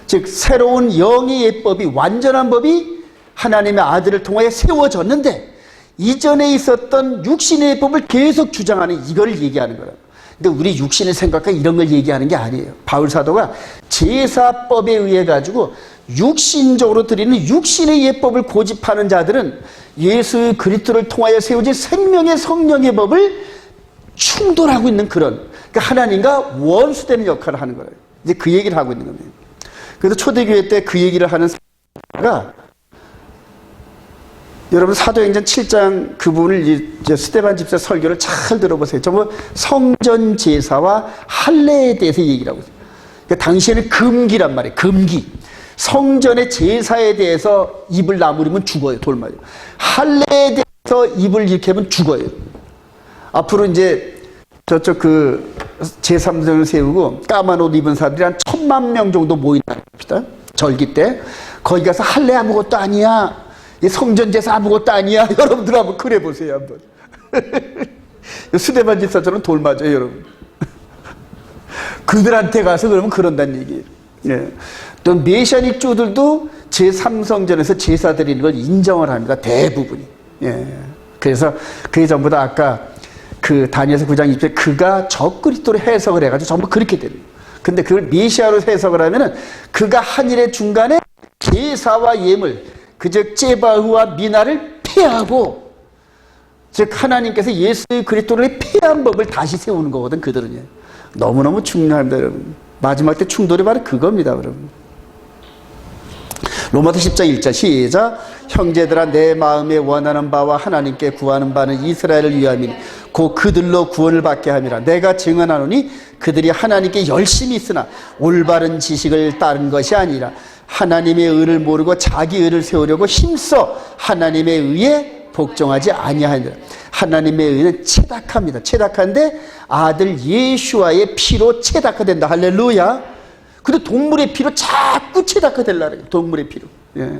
즉 새로운 영의 예법이, 완전한 법이 하나님의 아들을 통해 세워졌는데 이전에 있었던 육신의 법을 계속 주장하는 이걸 얘기하는 거예요. 근데 우리 육신의 생각과 이런 걸 얘기하는 게 아니에요. 바울 사도가 제사법에 의해 가지고 육신적으로 드리는 육신의 예법을 고집하는 자들은 예수 그리스도를 통하여 세워진 생명의 성령의 법을 충돌하고 있는 그런, 그러니까 하나님과 원수되는 역할을 하는 거예요. 이제 그 얘기를 하고 있는 겁니다. 그래서 초대교회 때 그 얘기를 하는 사람가, 여러분 사도행전 7장 그 부분을 이제 스데반 집사 설교를 잘 들어보세요. 전부 성전 제사와 할례에 대해서 얘기를 하고 있어요. 그러니까 당시에는 금기란 말이에요. 금기. 성전의 제사에 대해서 입을 나무리면 죽어요. 돌맞아요. 할례에 대해서 입을 이렇게 하면 죽어요. 앞으로 이제 저쪽 그 제3성을 세우고 까만 옷 입은 사람들이 한 1000만 정도 모인다는 겁니다. 절기 때. 거기 가서 할례 아무것도 아니야. 성전 제사 아무것도 아니야. 여러분들 한번 그래 보세요. 한번. 스데반 집사처럼 돌 맞아요, 여러분. 그들한테 가서 그러면 그런다는 얘기예요. 예. 또 메시아닉주들도 제3성전에서 제사 드리는 걸 인정을 합니다. 대부분이. 예. 그래서 그게 전부 다 아까 그 다니엘서 9장 20절에 그가 적그리스도로 해석을 해가지고 전부 그렇게 됩니다. 근데 그걸 메시아로 해석을 하면은 그가 한 일의 중간에 제사와 예물, 그즉 제바흐와 미나를 폐하고, 즉 하나님께서 예수 그리스도를 폐한 법을 다시 세우는 거거든, 그들은요. 너무너무 중요합니다, 여러분. 마지막 때 충돌이 바로 그겁니다, 여러분. 로마서 10장 1절 시작. 형제들아 내 마음에 원하는 바와 하나님께 구하는 바는 이스라엘을 위함이니 곧 그들로 구원을 받게 함이라. 내가 증언하노니 그들이 하나님께 열심히 있으나 올바른 지식을 따른 것이 아니라 하나님의 의를 모르고 자기 의를 세우려고 힘써 하나님의 의에 복종하지 아니하니라. 하나님의 의는 체닥합니다. 체닥한데 아들 예수와의 피로 체닥화된다. 할렐루야. 근데 동물의 피로 자꾸 체닥화되려고 해요. 동물의 피로. 예.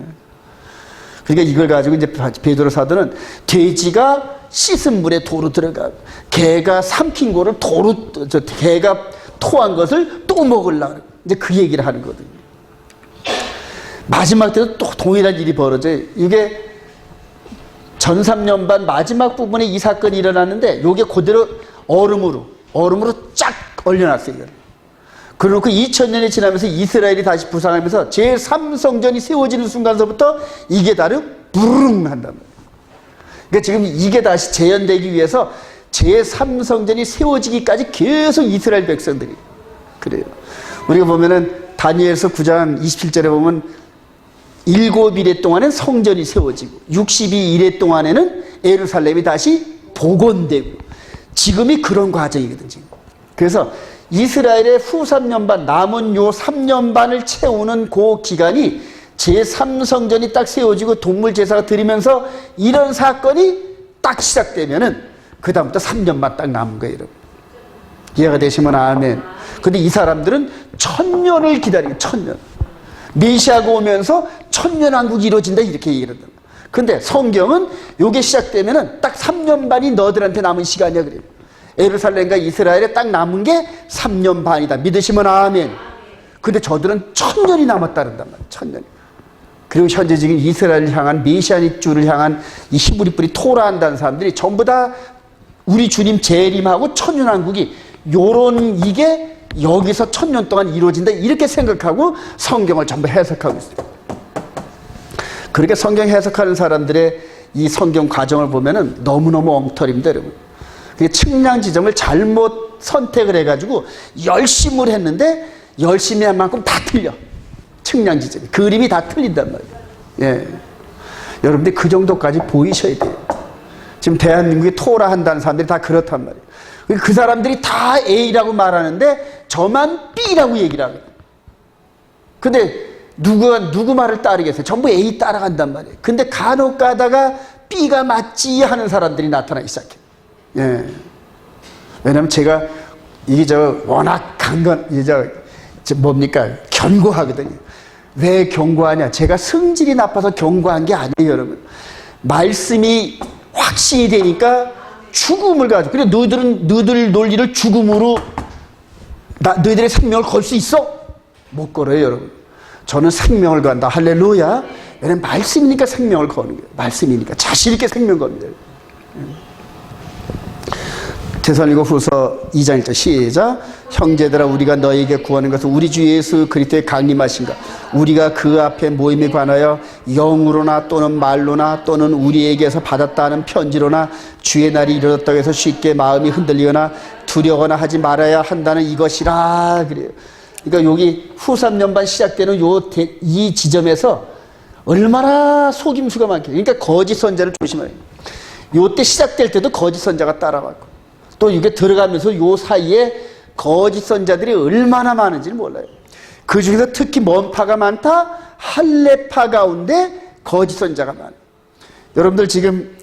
그러니까 이걸 가지고 이제 베드로 사도는 돼지가 씻은 물에 도로 들어가고 개가 삼킨 거를 개가 토한 것을 또 먹으려고 그래요. 이제 그 얘기를 하는 거거든요. 마지막 때도 또 동일한 일이 벌어져요. 이게 전 3년반 마지막 부분에 이 사건이 일어났는데 이게 그대로 얼음으로 쫙 얼려놨어요. 그러고 2000년이 지나면서 이스라엘이 다시 부상하면서 제3성전이 세워지는 순간서부터 이게 다르 부릉 한단 말이에요. 그러니까 지금 이게 다시 재현되기 위해서 제3성전이 세워지기까지 계속 이스라엘 백성들이 그래요. 우리가 보면은 다니엘서 9장 27절에 보면 7일에 동안은 성전이 세워지고 62일에 동안에는 예루살렘이 다시 복원되고 지금이 그런 과정이거든요. 지금. 그래서 이스라엘의 후 3년반 남은 요 3년반을 채우는 그 기간이 제3성전이 딱 세워지고 동물 제사가 드리면서 이런 사건이 딱 시작되면은 그 다음부터 3년만 딱 남은 거예요, 여러분. 이해가 되시면 아멘. 근데 이 사람들은 1000년을 기다리고 1000년. 메시아가 오면서 1000년왕국이 이루어진다 이렇게 얘기를 한다. 근데 성경은 요게 시작되면은 딱 3년 반이 너희들한테 남은 시간이야 그래요. 예루살렘과 이스라엘에 딱 남은 게 3년 반이다. 믿으시면 아멘. 근데 저들은 1000년이 남았다는단 말이에요. 1000년. 그리고 현재 지금 이스라엘을 향한 메시아닉 주를 향한 이 히브리 뿌리 토라한다는 사람들이 전부 다 우리 주님 재림하고 천년왕국이 요런 이게 여기서 1000년 동안 이루어진다 이렇게 생각하고 성경을 전부 해석하고 있어요. 그렇게 성경 해석하는 사람들의 이 성경 과정을 보면은 너무너무 엉터리입니다, 여러분. 측량 지점을 잘못 선택을 해가지고 열심을 했는데 열심히 한 만큼 다 틀려. 측량 지점이. 그림이 다 틀린단 말이에요. 예. 여러분들 그 정도까지 보이셔야 돼요. 지금 대한민국에 토라 한다는 사람들이 다 그렇단 말이에요. 그 사람들이 다 A라고 말하는데 저만 B라고 얘기를 하거든요. 근데 누구 말을 따르겠어요? 전부 A 따라간단 말이에요. 근데 간혹 가다가 B가 맞지 하는 사람들이 나타나기 시작해요. 예. 왜냐면 제가 이게 워낙 강건 뭡니까 견고하거든요. 왜 견고하냐? 제가 성질이 나빠서 견고한 게 아니에요, 여러분. 말씀이 확신이 되니까 죽음을 가지고 그래 너희들 논리를 죽음으로 너희들의 생명을 걸 수 있어? 못 걸어요, 여러분. 저는 생명을 건다. 할렐루야. 왜냐면 말씀이니까 생명을 거는 거예요. 말씀이니까 자신 있게 생명 겁니다. 데살로니가후서 2장 1절 시작. 형제들아 우리가 너희에게 구하는 것은 우리 주 예수 그리스도의 강림하신가 우리가 그 앞에 모임에 관하여 영으로나 또는 말로나 또는 우리에게서 받았다 하는 편지로나 주의 날이 이르렀다고 해서 쉽게 마음이 흔들리거나 두려워나 하지 말아야 한다는 이것이라 그래요. 그러니까 여기 후 3년반 시작되는 이 지점에서 얼마나 속임수가 많겠어요. 그러니까 거짓 선자를 조심해야 해요. 요때 시작될 때도 거짓 선자가 따라왔고 또 이게 들어가면서 요 사이에 거짓 선자들이 얼마나 많은지를 몰라요. 그 중에서 특히 먼 파가 많다? 할례파 가운데 거짓 선자가 많아요. 여러분들 지금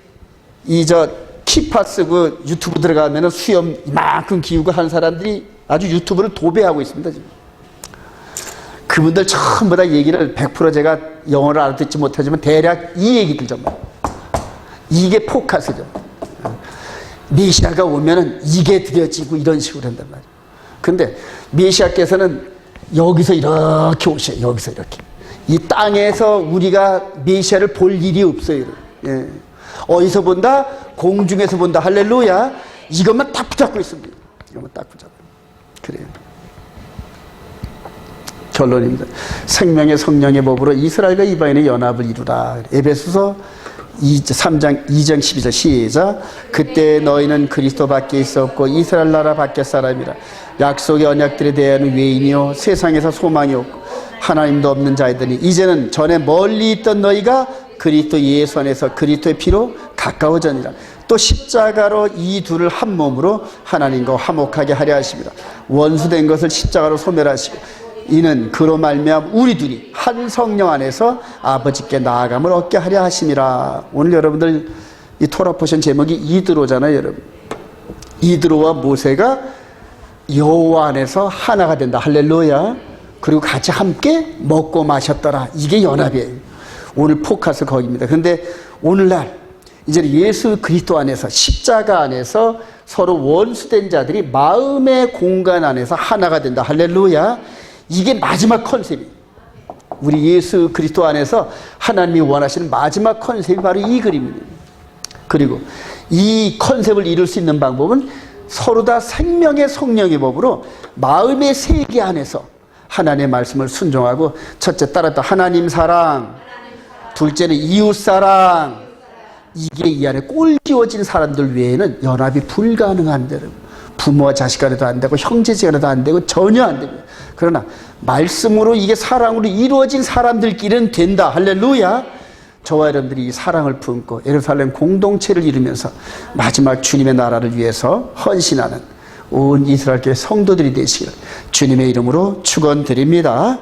키파스 그 유튜브 들어가면 수염 이만큼 기우고 하는 사람들이 아주 유튜브를 도배하고 있습니다, 지금. 그분들 전부 다 얘기를 100% 제가 영어를 알아듣지 못하지만 대략 이 얘기들 좀. 이게 포커스죠. 메시아가 오면은 이게 드려지고 이런 식으로 한단 말이에요. 근데 메시아께서는 여기서 이렇게 오셔요. 여기서 이렇게. 이 땅에서 우리가 메시아를 볼 일이 없어요. 예. 어디서 본다? 공중에서 본다. 할렐루야. 이것만 딱 붙잡고 있습니다. 이것만 딱 붙잡고. 그래요. 결론입니다. 생명의 성령의 법으로 이스라엘과 이방인의 연합을 이루라. 에베소서 3장 2장 12절 시작. 그때 너희는 그리스도 밖에 있었고 이스라엘 나라 밖에 사람이라. 약속의 언약들에 대한 외인이요 세상에서 소망이 없고 하나님도 없는 자이더니 이제는 전에 멀리 있던 너희가 그리스도 예수 안에서 그리스도의 피로 가까워졌느니라. 또 십자가로 이 둘을 한 몸으로 하나님과 화목하게 하려 하십니다. 원수된 것을 십자가로 소멸하시고 이는 그로 말미암아 우리 둘이 한 성령 안에서 아버지께 나아감을 얻게 하려 하심이라. 오늘 여러분들 이 토라 포션 제목이 이드로잖아요. 여러분, 이드로와 모세가 여호와 안에서 하나가 된다. 할렐루야. 그리고 같이 함께 먹고 마셨더라. 이게 연합이에요. 오늘 포커스 거기입니다. 그런데 오늘날 이제 예수 그리스도 안에서 십자가 안에서 서로 원수된 자들이 마음의 공간 안에서 하나가 된다. 할렐루야. 이게 마지막 컨셉이에요. 우리 예수 그리스도 안에서 하나님이 원하시는 마지막 컨셉이 바로 이 그림입니다. 그리고 이 컨셉을 이룰 수 있는 방법은 서로 다 생명의 성령의 법으로 마음의 세계 안에서 하나님의 말씀을 순종하고 첫째 따랐다. 하나님 사랑, 둘째는 이웃 사랑. 이게 이 안에 꼴지워진 사람들 외에는 연합이 불가능합니다. 부모와 자식 간에도 안 되고 형제지 간에도 안 되고 전혀 안 됩니다. 그러나 말씀으로 이게 사랑으로 이루어진 사람들끼리는 된다. 할렐루야. 저와 여러분들이 이 사랑을 품고 예루살렘 공동체를 이루면서 마지막 주님의 나라를 위해서 헌신하는 온 이스라엘 교회 성도들이 되시기를 주님의 이름으로 축원드립니다.